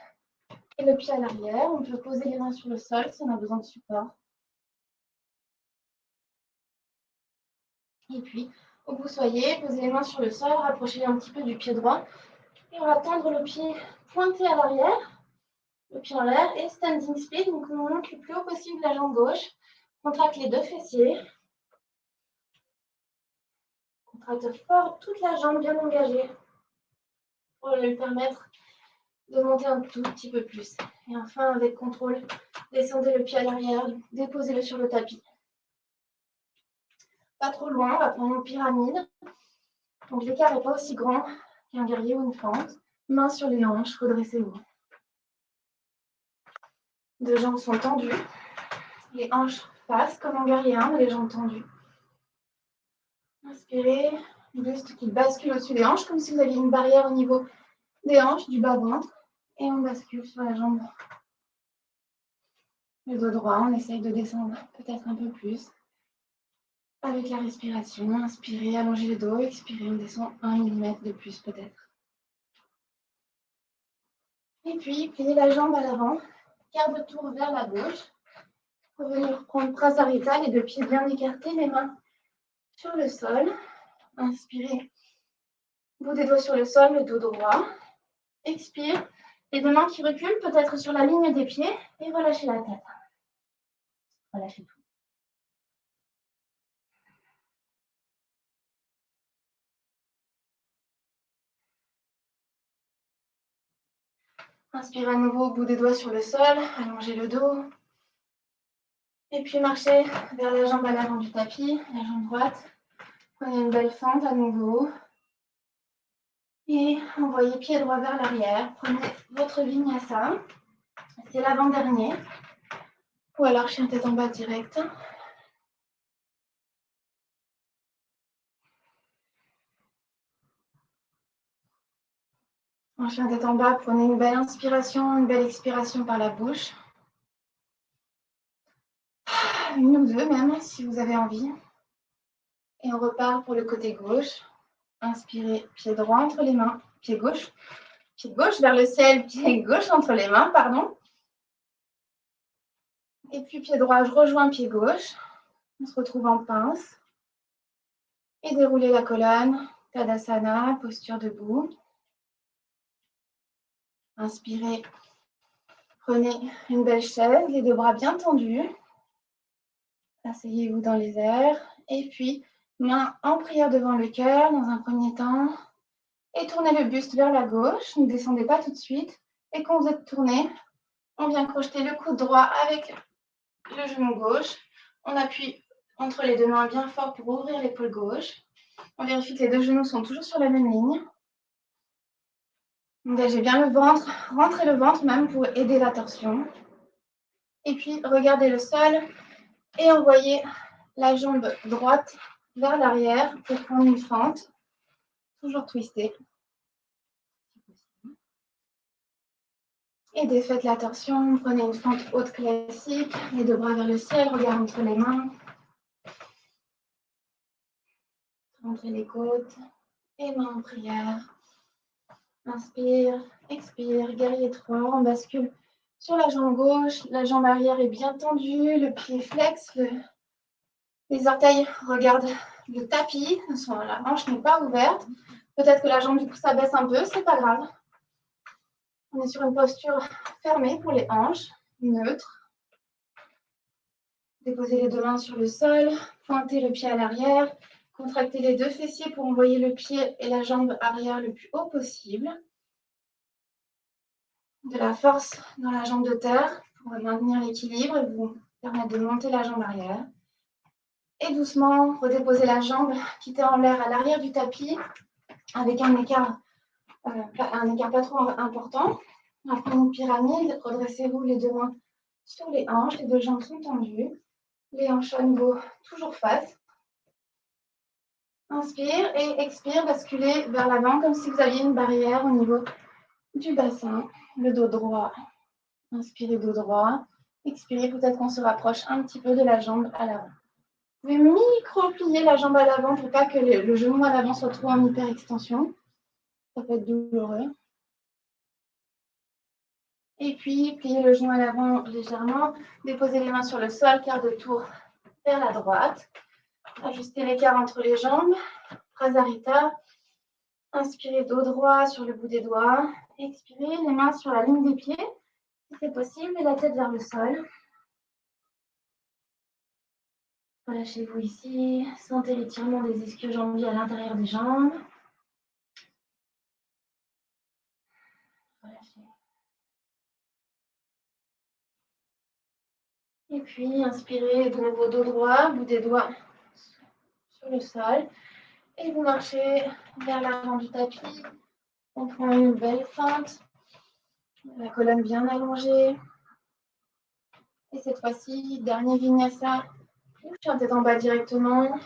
et le pied à l'arrière. On peut poser les mains sur le sol si on a besoin de support. Et puis, où que vous soyez, posez les mains sur le sol, rapprochez-les un petit peu du pied droit. Et on va tendre le pied pointé à l'arrière. le pied en l'air et standing split. Donc on monte le plus haut possible la jambe gauche. Contracte les deux fessiers. Contracte fort toute la jambe bien engagée pour lui permettre de monter un tout petit peu plus. Et enfin, avec contrôle, descendez le pied à l'arrière, déposez-le sur le tapis. Pas trop loin, on va prendre une pyramide. Donc l'écart n'est pas aussi grand qu'un guerrier ou une fente. Mains sur les hanches, redressez-vous. Deux jambes sont tendues. Les hanches passent comme en guerrier 1, mais les jambes tendues. Inspirez, buste qui bascule au-dessus des hanches, comme si vous aviez une barrière au niveau des hanches, du bas-ventre. Et on bascule sur la jambe. Le dos droit, on essaye de descendre peut-être un peu plus. Avec la respiration, inspirez, allongez le dos, expirez, on descend 1 mm de plus peut-être. Et puis, pliez la jambe à l'avant, quart de tour vers la gauche. Revenir prendre Prasarita, les deux pieds bien écartés, les mains sur le sol. Inspirez, bout des doigts sur le sol, le dos droit. Expire, les deux mains qui reculent, peut-être sur la ligne des pieds, et relâchez la tête. Relâchez tout. Inspirez à nouveau, bout des doigts sur le sol, allongez le dos. Et puis marchez vers la jambe à l'avant du tapis, la jambe droite. Prenez une belle fente à nouveau. Et envoyez pied droit vers l'arrière. Prenez votre vinyasa. C'est l'avant-dernier. Ou alors chien tête en bas direct. En chien tête en bas, prenez une belle inspiration, une belle expiration par la bouche. Une ou deux même, si vous avez envie. Et on repart pour le côté gauche. Inspirez, pied droit entre les mains, pied gauche vers le ciel, pied gauche entre les mains, pardon. Et puis pied droit, je rejoins pied gauche. On se retrouve en pince. Et déroulez la colonne, Tadasana, posture debout. Inspirez, prenez une belle chaise, les deux bras bien tendus. Asseyez-vous dans les airs. Et puis, main en prière devant le cœur dans un premier temps. Et tournez le buste vers la gauche. Ne descendez pas tout de suite. Et quand vous êtes tourné, on vient crocheter le coude droit avec le genou gauche. On appuie entre les deux mains bien fort pour ouvrir l'épaule gauche. On vérifie que les deux genoux sont toujours sur la même ligne. Engagez bien le ventre, rentrez le ventre même pour aider la torsion. Et puis, regardez le sol et envoyez la jambe droite vers l'arrière pour prendre une fente. Toujours twisté. Et défaites la torsion. Prenez une fente haute classique. Les deux bras vers le ciel, regard entre les mains. Rentrez les côtes et mains en prière. Inspire, expire, guerrier 3. On bascule sur la jambe gauche. La jambe arrière est bien tendue. Le pied flex. Les orteils regardent le tapis. La hanche n'est pas ouverte. Peut-être que la jambe du coup s'abaisse un peu. C'est pas grave. On est sur une posture fermée pour les hanches. Neutre. Déposez les deux mains sur le sol. Pointez le pied à l'arrière. Contractez les deux fessiers pour envoyer le pied et la jambe arrière le plus haut possible. De la force dans la jambe de terre pour maintenir l'équilibre et vous permettre de monter la jambe arrière. Et doucement, redéposez la jambe qui était en l'air à l'arrière du tapis avec un écart pas trop important. On va prendre une pyramide. Redressez-vous les deux mains sur les hanches. Les deux jambes sont tendues. Les hanches à nouveau toujours face. Inspire et expire, basculez vers l'avant comme si vous aviez une barrière au niveau du bassin. Le dos droit. Inspirez dos droit. Expirez, peut-être qu'on se rapproche un petit peu de la jambe à l'avant. Vous pouvez micro-plier la jambe à l'avant pour pas que le genou à l'avant soit trop en hyper-extension. Ça peut être douloureux. Et puis, pliez le genou à l'avant légèrement. Déposez les mains sur le sol, quart de tour vers la droite. Ajustez l'écart entre les jambes. Prasarita. Inspirez dos droit sur le bout des doigts. Expirez, les mains sur la ligne des pieds. Si c'est possible, la tête vers le sol. Relâchez-vous ici. Sentez l'étirement des ischio-jambiers à l'intérieur des jambes. Relâchez. Et puis, inspirez de nouveau dos droit, bout des doigts sur le sol. Et vous marchez vers l'avant du tapis. On prend une belle fente. La colonne bien allongée. Et cette fois-ci, dernier vinyasa. Bouge la tête en bas directement.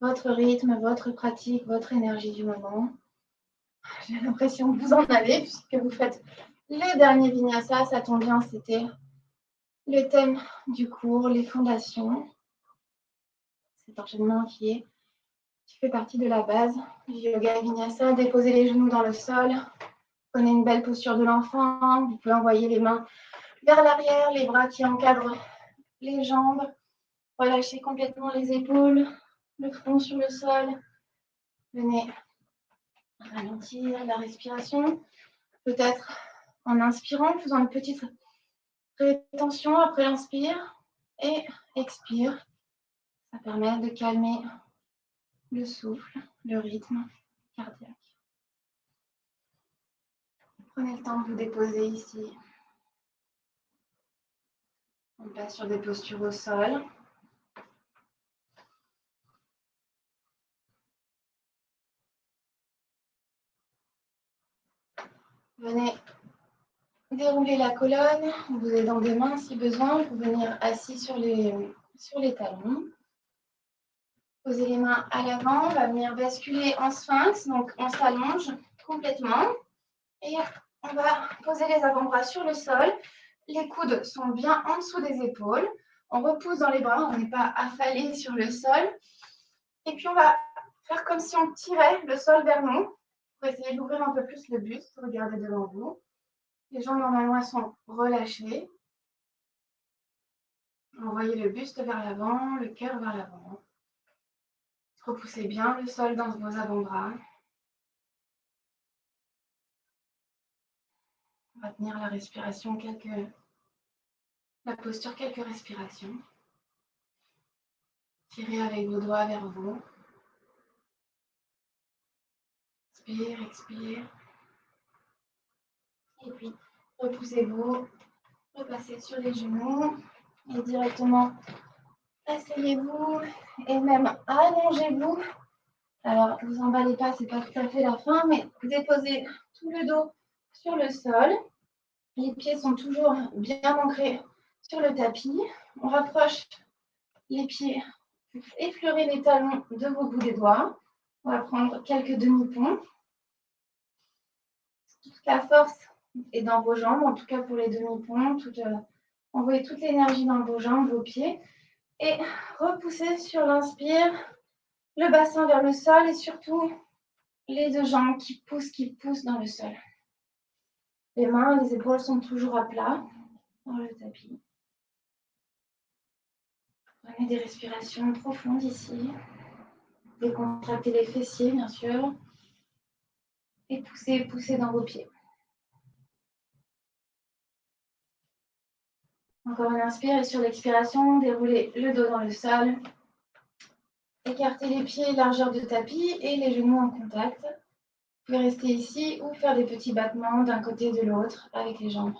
Votre rythme, votre pratique, votre énergie du moment. J'ai l'impression que vous en avez puisque vous faites le dernier vinyasa. Ça tombe bien, c'était le thème du cours, les fondations. Cet enchaînement qui fait partie de la base du yoga vinyasa. Déposez les genoux dans le sol. Prenez une belle posture de l'enfant. Vous pouvez envoyer les mains vers l'arrière, les bras qui encadrent les jambes. Relâchez complètement les épaules, le front sur le sol. Venez ralentir la respiration. Peut-être en inspirant, faisant une petite rétention après l'inspire. Et expire. Ça permet de calmer le souffle, le rythme cardiaque. Prenez le temps de vous déposer ici. On passe sur des postures au sol. Venez dérouler la colonne, vous aidant des mains si besoin, pour venir assis sur les talons. Posez les mains à l'avant, on va venir basculer en sphinx, donc on s'allonge complètement. Et on va poser les avant-bras sur le sol. Les coudes sont bien en dessous des épaules. On repousse dans les bras, on n'est pas affalé sur le sol. Et puis on va faire comme si on tirait le sol vers nous pour essayer d'ouvrir un peu plus le buste. Regardez devant vous. Les jambes normalement elles sont relâchées. Envoyez le buste vers l'avant, le cœur vers l'avant. Repoussez bien le sol dans vos avant-bras. On va tenir la respiration la posture quelques respirations. Tirez avec vos doigts vers vous. Inspire, expire. Et puis, repoussez-vous. Repassez sur les genoux. Et directement, asseyez-vous. Et même allongez-vous. Alors, ne vous emballez pas, ce n'est pas tout à fait la fin. Mais déposez tout le dos sur le sol. Les pieds sont toujours bien ancrés sur le tapis. On rapproche les pieds. Effleurez les talons de vos bouts des doigts. On va prendre quelques demi-ponts. Toute la force est dans vos jambes, en tout cas pour les demi-ponts. Envoyez toute l'énergie dans vos jambes, vos pieds. Et repoussez sur l'inspire le bassin vers le sol et surtout les deux jambes qui poussent dans le sol. Les mains, les épaules sont toujours à plat dans le tapis. Prenez des respirations profondes ici. Décontractez les fessiers, bien sûr. Et poussez dans vos pieds. Encore une inspire et sur l'expiration, déroulez le dos dans le sol. Écartez les pieds, largeur de tapis et les genoux en contact. Vous pouvez rester ici ou faire des petits battements d'un côté et de l'autre avec les jambes.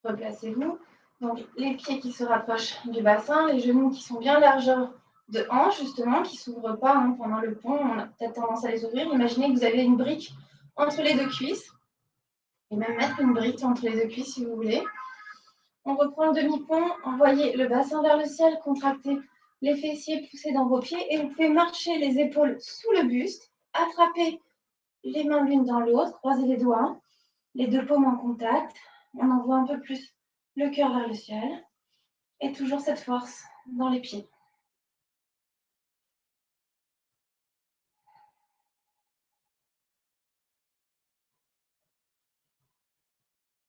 Replacez-vous. Donc les pieds qui se rapprochent du bassin, les genoux qui sont bien largeur de hanche justement, qui ne s'ouvrent pas pendant le pont. On a peut-être tendance à les ouvrir. Imaginez que vous avez une brique entre les deux cuisses. Et même mettre une brique entre les deux cuisses si vous voulez. On reprend le demi-pont, envoyez le bassin vers le ciel, contractez les fessiers, poussez dans vos pieds et vous pouvez marcher les épaules sous le buste, attraper les mains l'une dans l'autre, croisez les doigts, les deux paumes en contact. On envoie un peu plus le cœur vers le ciel et toujours cette force dans les pieds.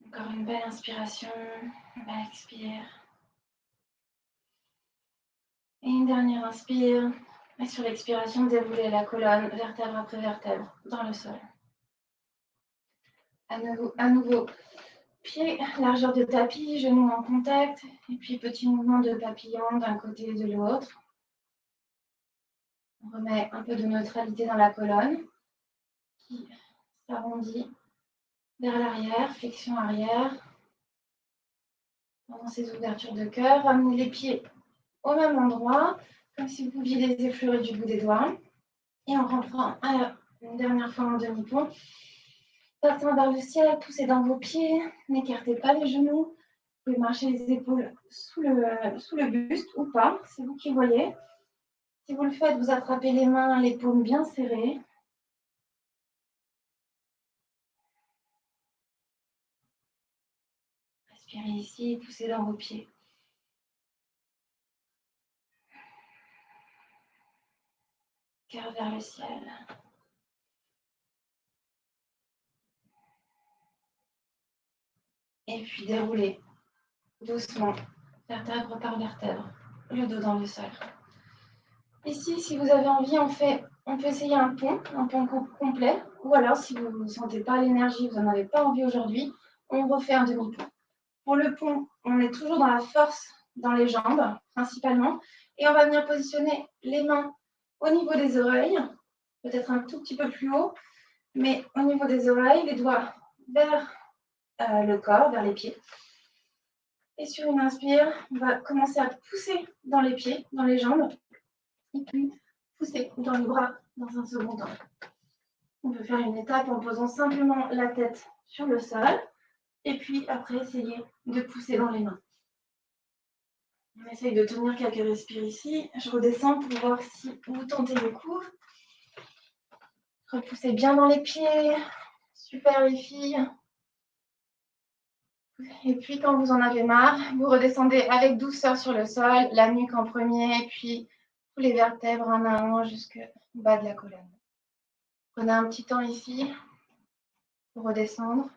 Encore une belle inspiration, une belle expire. Et une dernière inspire. Et sur l'expiration, déroulez la colonne, vertèbre après vertèbre, dans le sol. À nouveau, pied, largeur de tapis, genoux en contact, et puis petit mouvement de papillon d'un côté et de l'autre. On remet un peu de neutralité dans la colonne, qui s'arrondit vers l'arrière, flexion arrière. Pendant ces ouvertures de cœur, ramenez les pieds au même endroit, comme si vous pouviez les effleurer du bout des doigts. Et on reprend une dernière fois en demi-pont. Partant vers le ciel, poussez dans vos pieds, n'écartez pas les genoux. Vous pouvez marcher les épaules sous le buste ou pas, c'est vous qui voyez. Si vous le faites, vous attrapez les mains, les paumes bien serrées. Respirez ici, poussez dans vos pieds. Cœur vers le ciel. Et puis déroulez doucement, vertèbre par vertèbre, le dos dans le sol. Ici, si vous avez envie, on peut essayer un pont complet. Ou alors, si vous ne sentez pas l'énergie, vous n'en avez pas envie aujourd'hui, on refait un demi-pont. Pour le pont, on est toujours dans la force dans les jambes, principalement. Et on va venir positionner les mains au niveau des oreilles, peut-être un tout petit peu plus haut, mais au niveau des oreilles, les doigts vers le corps, vers les pieds. Et sur une inspire, on va commencer à pousser dans les pieds, dans les jambes, et puis pousser dans les bras dans un second temps. On peut faire une étape en posant simplement la tête sur le sol, et puis après essayer de pousser dans les mains. On essaye de tenir quelques respires ici. Je redescends pour voir si vous tentez le coup. Repoussez bien dans les pieds. Super les filles. Et puis quand vous en avez marre, vous redescendez avec douceur sur le sol, la nuque en premier, puis tous les vertèbres un à un jusqu'au bas de la colonne. Prenez un petit temps ici pour redescendre.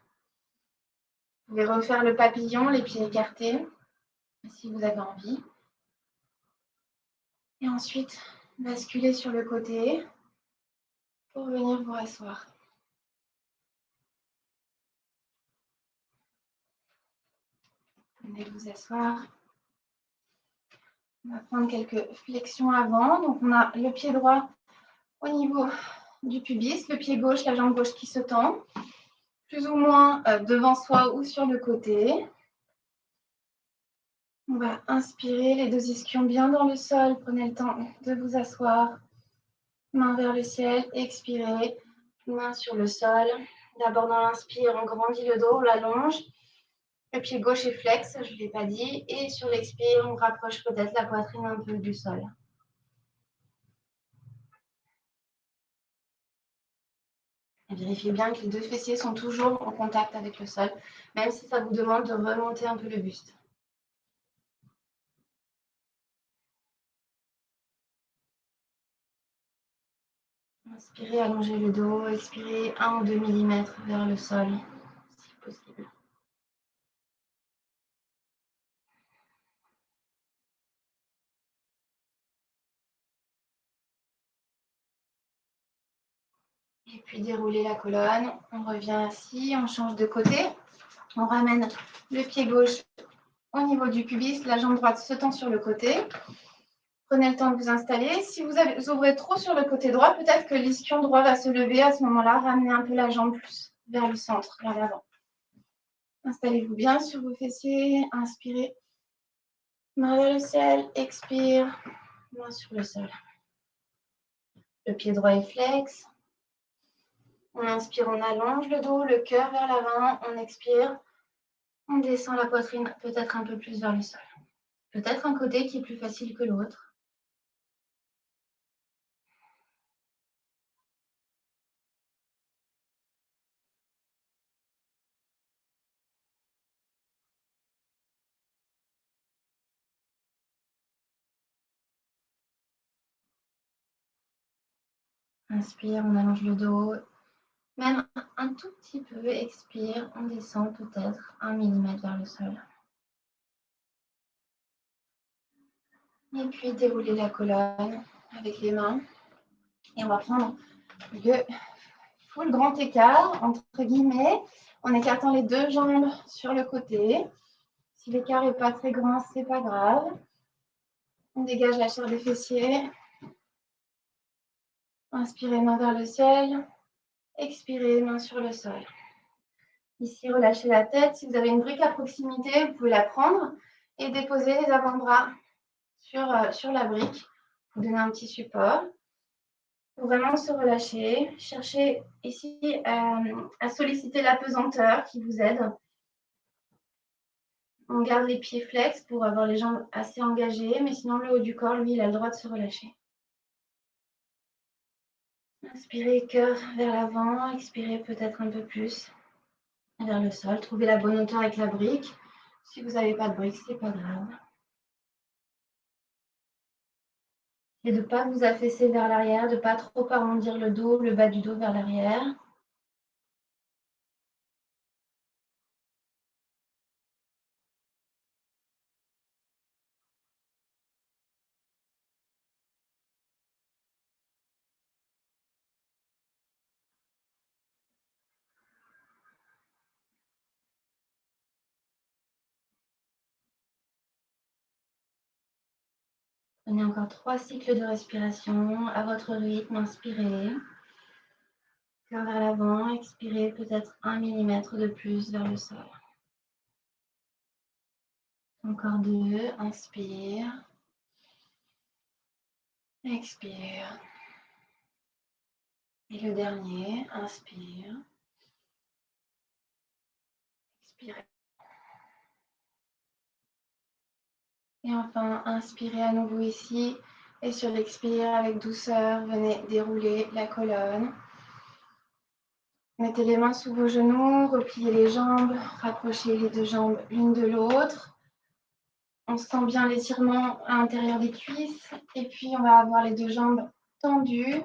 Vous pouvez refaire le papillon, les pieds écartés, si vous avez envie. Et ensuite, basculez sur le côté pour venir vous rasseoir. Venez vous asseoir. On va prendre quelques flexions avant. Donc, on a le pied droit au niveau du pubis, le pied gauche, la jambe gauche qui se tend, plus ou moins devant soi ou sur le côté. On va inspirer, les deux ischions bien dans le sol. Prenez le temps de vous asseoir. Main vers le ciel, expirez. Main sur le sol. D'abord dans l'inspire, on grandit le dos, on l'allonge. Le pied gauche est flex, je ne l'ai pas dit. Et sur l'expire, on rapproche peut-être la poitrine un peu du sol. Et vérifiez bien que les deux fessiers sont toujours en contact avec le sol, même si ça vous demande de remonter un peu le buste. Inspirez, allongez le dos. Expirez 1 ou 2 mm vers le sol, si possible. Et puis déroulez la colonne. On revient assis, on change de côté. On ramène le pied gauche au niveau du pubis, la jambe droite se tend sur le côté. Prenez le temps de vous installer. Si vous ouvrez trop sur le côté droit, peut-être que l'ischion droit va se lever à ce moment-là. Ramenez un peu la jambe plus vers le centre, vers l'avant. Installez-vous bien sur vos fessiers. Inspirez. Main vers le ciel. Expire. Main sur le sol. Le pied droit est flex. On inspire, on allonge le dos, le cœur vers l'avant. On expire. On descend la poitrine peut-être un peu plus vers le sol. Peut-être un côté qui est plus facile que l'autre. Inspire, on allonge le dos. Même un tout petit peu, expire, on descend peut-être 1 mm vers le sol. Et puis déroulez la colonne. avec les mains. Et on va prendre le full grand écart, entre guillemets, en écartant les deux jambes sur le côté. Si l'écart n'est pas très grand, ce n'est pas grave. On dégage la chair des fessiers. Inspirez, main vers le ciel. Expirez, main sur le sol. Ici, relâchez la tête. Si vous avez une brique à proximité, vous pouvez la prendre et déposer les avant-bras sur la brique pour donner un petit support. Pour vraiment se relâcher, cherchez ici à solliciter la pesanteur qui vous aide. On garde les pieds flex pour avoir les jambes assez engagées, mais sinon le haut du corps, lui, il a le droit de se relâcher. Inspirez, cœur vers l'avant, expirez peut-être un peu plus vers le sol. Trouvez la bonne hauteur avec la brique. Si vous n'avez pas de brique, ce n'est pas grave. Et de ne pas vous affaisser vers l'arrière, de ne pas trop arrondir le dos, le bas du dos vers l'arrière. Prenez encore 3 cycles de respiration à votre rythme. Inspirez. Cœur vers l'avant. Expirez peut-être 1 mm de plus vers le sol. Encore 2. Inspire. Expire. Et le dernier. Inspire. Expirez. Et enfin, inspirez à nouveau ici. Et sur l'expire, avec douceur, venez dérouler la colonne. Mettez les mains sous vos genoux, repliez les jambes, rapprochez les deux jambes l'une de l'autre. On sent bien l'étirement à l'intérieur des cuisses. Et puis, on va avoir les deux jambes tendues.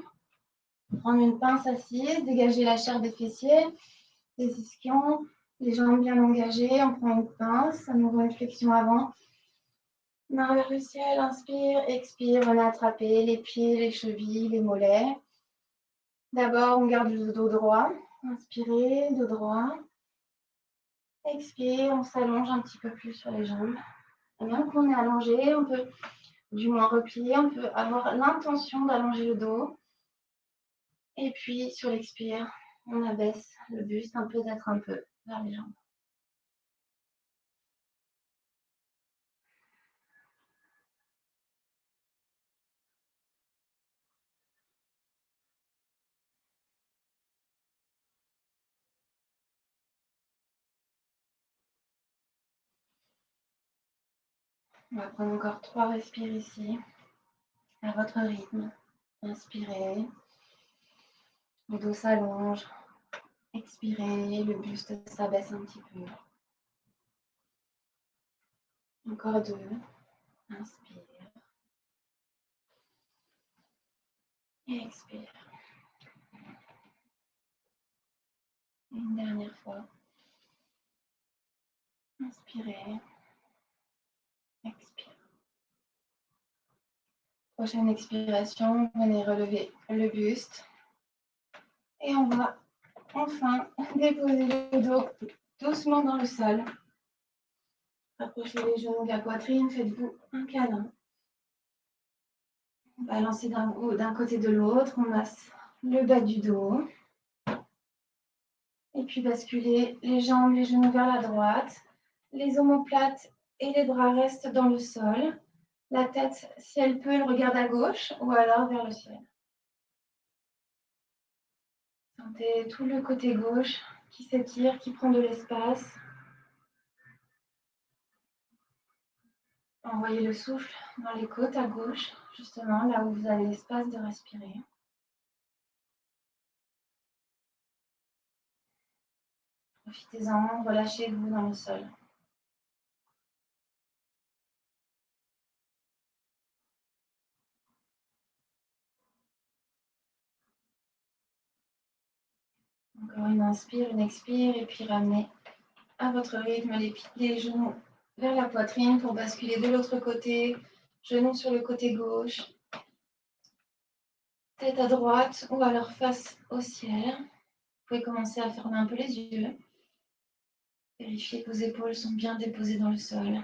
Prendre une pince assise, dégager la chair des fessiers, des ischions, les jambes bien engagées. On prend une pince, à nouveau une flexion avant. Main vers le ciel, inspire, expire, venez attraper les pieds, les chevilles, les mollets. D'abord, on garde le dos droit. Inspirez, dos droit. Expire, on s'allonge un petit peu plus sur les jambes. Et même qu'on est allongé, on peut du moins replier, on peut avoir l'intention d'allonger le dos. Et puis, sur l'expire, on abaisse le buste peut-être un peu vers les jambes. On va prendre encore 3 respires ici, à votre rythme. Inspirez, le dos s'allonge. Expirez, le buste s'abaisse un petit peu. Encore 2. Inspire. Et expire. Une dernière fois. Inspirez. Expire. Prochaine expiration, venez relever le buste. Et on va enfin déposer le dos doucement dans le sol. Rapprochez les genoux de la poitrine, faites-vous un câlin. Balancez d'un côté de l'autre, on masse le bas du dos. Et puis basculez les jambes, les genoux vers la droite. Les omoplates et les bras restent dans le sol. La tête, si elle peut, elle regarde à gauche ou alors vers le ciel. Sentez tout le côté gauche qui s'étire, qui prend de l'espace. Envoyez le souffle dans les côtes à gauche, justement là où vous avez l'espace de respirer. Profitez-en, relâchez-vous dans le sol. Encore une inspire, une expire, et puis ramenez à votre rythme les genoux vers la poitrine pour basculer de l'autre côté, genoux sur le côté gauche. tête à droite ou alors face au ciel. Vous pouvez commencer à fermer un peu les yeux. Vérifiez que vos épaules sont bien déposées dans le sol.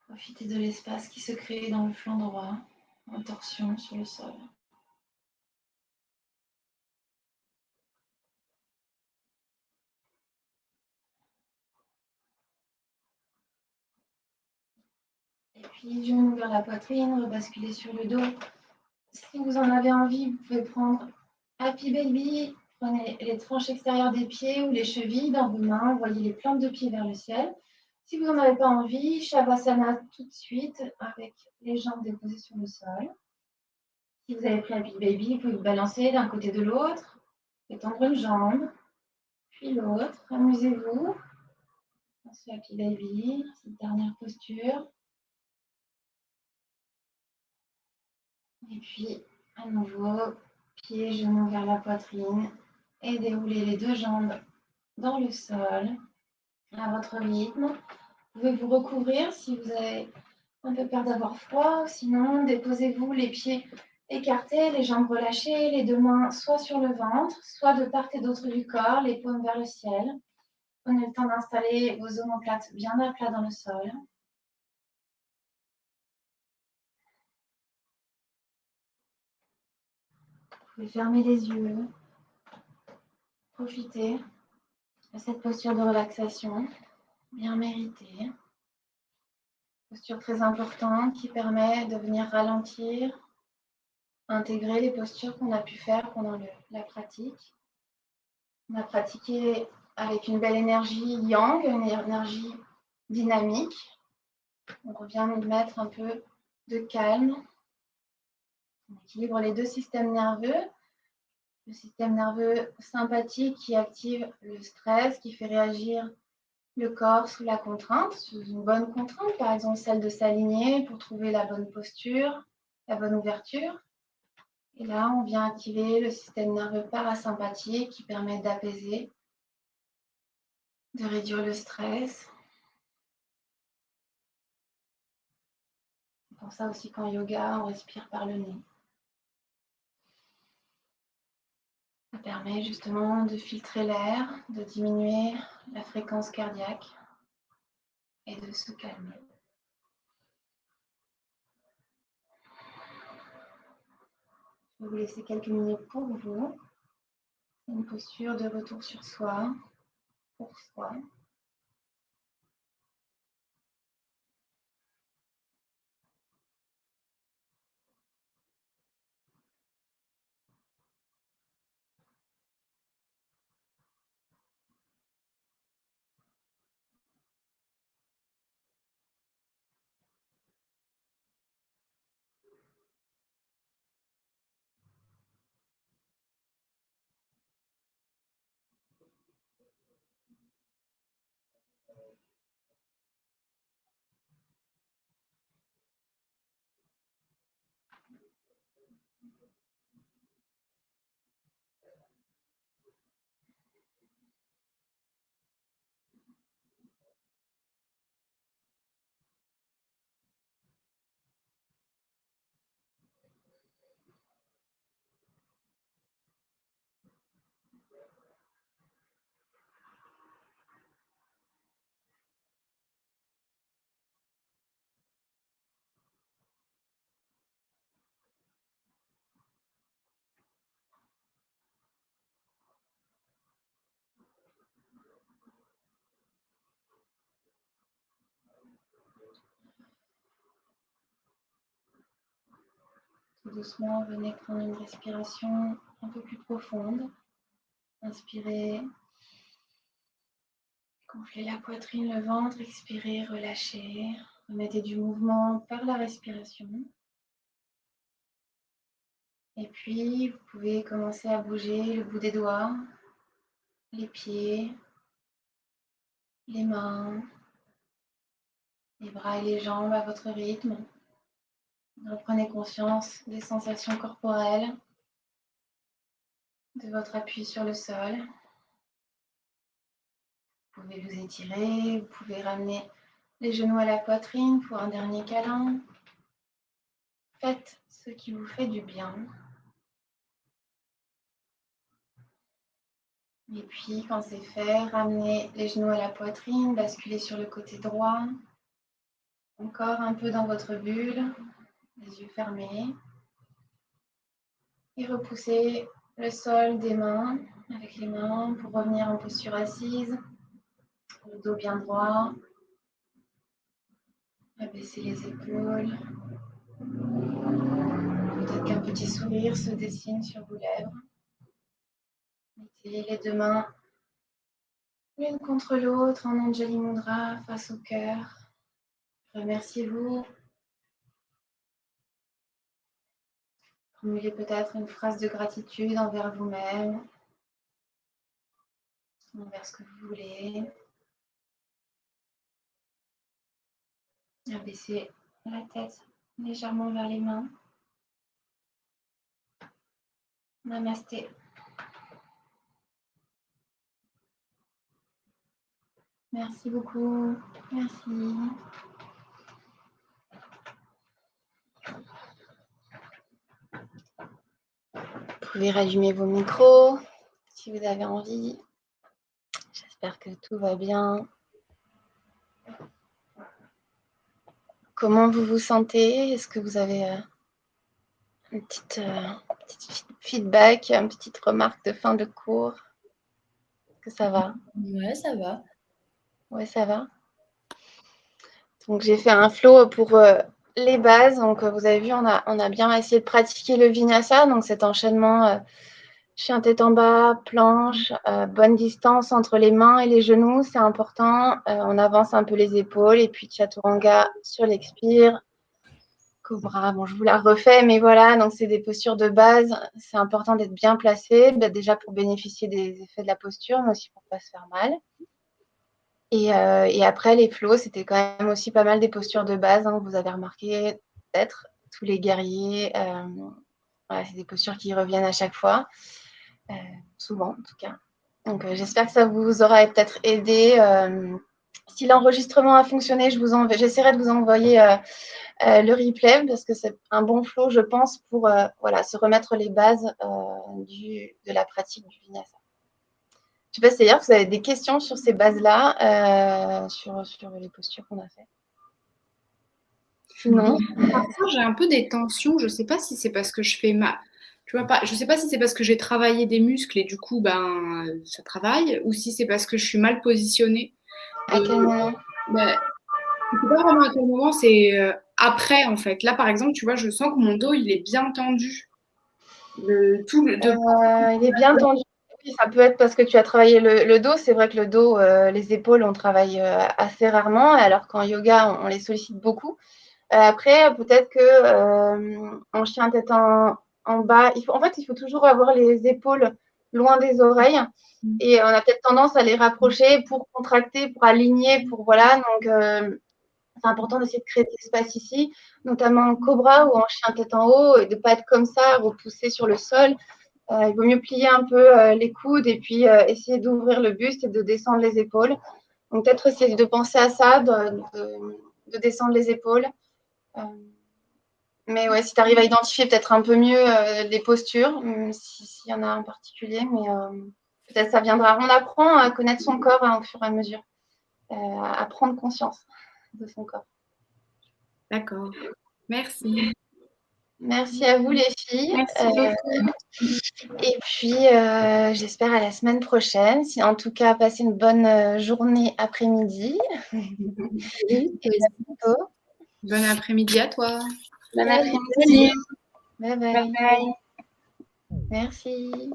Profitez de l'espace qui se crée dans le flanc droit, en torsion sur le sol. Et puis, genoux vers la poitrine, rebasculez sur le dos. Si vous en avez envie, vous pouvez prendre Happy Baby. Prenez les tranches extérieures des pieds ou les chevilles dans vos mains. Envoyez les plantes de pied vers le ciel. Si vous n'en avez pas envie, Shavasana tout de suite avec les jambes déposées sur le sol. Si vous avez pris Happy Baby, vous pouvez vous balancer d'un côté de l'autre, étendre une jambe, puis l'autre. Amusez-vous dans ce Happy Baby, cette dernière posture. Et puis, à nouveau, pieds, genoux vers la poitrine et déroulez les deux jambes dans le sol à votre rythme. Vous pouvez vous recouvrir si vous avez un peu peur d'avoir froid. Sinon, déposez-vous les pieds écartés, les jambes relâchées, les deux mains soit sur le ventre, soit de part et d'autre du corps, les paumes vers le ciel. Prenez le temps d'installer vos omoplates bien à plat dans le sol. Vous pouvez fermer les yeux. Profitez de cette posture de relaxation bien méritée. Posture très importante qui permet de venir ralentir, intégrer les postures qu'on a pu faire pendant la pratique. On a pratiqué avec une belle énergie yang, une énergie dynamique. On revient nous mettre un peu de calme. On équilibre les deux systèmes nerveux. Le système nerveux sympathique qui active le stress, qui fait réagir le corps sous la contrainte, sous une bonne contrainte, par exemple celle de s'aligner pour trouver la bonne posture, la bonne ouverture. Et là, on vient activer le système nerveux parasympathique qui permet d'apaiser, de réduire le stress. C'est pour ça aussi qu'en yoga, on respire par le nez. Ça permet justement de filtrer l'air, de diminuer la fréquence cardiaque et de se calmer. Je vais vous laisser quelques minutes pour vous. C'est une posture de retour sur soi, pour soi. Tout doucement, venez prendre une respiration un peu plus profonde. Inspirez, gonflez la poitrine, le ventre, expirez, relâchez. Remettez du mouvement par la respiration. Et puis, vous pouvez commencer à bouger le bout des doigts, les pieds, les mains, les bras et les jambes à votre rythme. Reprenez conscience des sensations corporelles. de votre appui sur le sol. Vous pouvez vous étirer, vous pouvez ramener les genoux à la poitrine pour un dernier câlin. Faites ce qui vous fait du bien. Et puis, quand c'est fait, ramenez les genoux à la poitrine, basculez sur le côté droit. Encore un peu dans votre bulle, les yeux fermés. Et repoussez le sol des mains avec les mains pour revenir en posture assise. Le dos bien droit. Abaissez les épaules. Peut-être qu'un petit sourire se dessine sur vos lèvres. Mettez les deux mains l'une contre l'autre en Anjali Mudra face au cœur. Remerciez-vous. Formulez peut-être une phrase de gratitude envers vous-même, envers ce que vous voulez. Abaissez la tête légèrement vers les mains. Namasté. Merci beaucoup. Merci. Vous pouvez rallumer vos micros si vous avez envie. J'espère que tout va bien. Comment vous vous sentez? Est-ce que vous avez un petit feedback, une petite remarque de fin de cours? Est-ce que ça va? Ouais, ça va. Ouais, ça va. Donc, j'ai fait un flow pour les bases. Donc, vous avez vu, on a bien essayé de pratiquer le vinyasa. Donc, cet enchaînement chien tête en bas, planche, bonne distance entre les mains et les genoux, c'est important. On avance un peu les épaules et puis chaturanga sur l'expire. Cobra, bon, je vous la refais, mais voilà, donc c'est des postures de base. C'est important d'être bien placé, déjà pour bénéficier des effets de la posture, mais aussi pour ne pas se faire mal. Et après, les flows, c'était quand même aussi pas mal des postures de base. Hein, vous avez remarqué, peut-être, tous les guerriers. Voilà, c'est des postures qui reviennent à chaque fois, souvent en tout cas. Donc, j'espère que ça vous aura peut-être aidé. Si l'enregistrement a fonctionné, j'essaierai de vous envoyer le replay parce que c'est un bon flow, je pense, pour se remettre les bases de la pratique du vinyasa. Je ne sais pas si d'ailleurs vous avez des questions sur ces bases-là, sur les postures qu'on a faites. Sinon, Parfois, j'ai un peu des tensions. Je sais pas si c'est parce que je fais Tu vois pas, je sais pas si c'est parce que j'ai travaillé des muscles et du coup, ben, ça travaille, ou si c'est parce que je suis mal positionnée. à quel moment? Ben, je sais pas vraiment à quel moment, c'est après, en fait. Là, par exemple, tu vois, je sens que mon dos, il est bien tendu. Il est bien tendu. Oui, ça peut être parce que tu as travaillé le dos. C'est vrai que le dos, les épaules, on travaille assez rarement, alors qu'en yoga, on les sollicite beaucoup. Après, peut-être que en chien tête en bas, il faut toujours avoir les épaules loin des oreilles. Et on a peut-être tendance à les rapprocher pour contracter, pour aligner, pour voilà. Donc, c'est important d'essayer de créer de l'espace ici, notamment en cobra ou en chien tête en haut, et de ne pas être comme ça, repoussé sur le sol. Il vaut mieux plier un peu les coudes et puis essayer d'ouvrir le buste et de descendre les épaules. Donc, peut-être essayer de penser à ça, de descendre les épaules. Mais ouais, si tu arrives à identifier peut-être un peu mieux les postures, s'il y en a en particulier, mais peut-être ça viendra. On apprend à connaître son corps au fur et à mesure, à prendre conscience de son corps. D'accord. Merci. Merci à vous les filles. Merci beaucoup. Et puis, j'espère à la semaine prochaine. En tout cas, passez une bonne journée après-midi. Oui, Et à bientôt. bon après-midi à toi. Bon après-midi. Salut. Bye Bye bye. bye. Merci.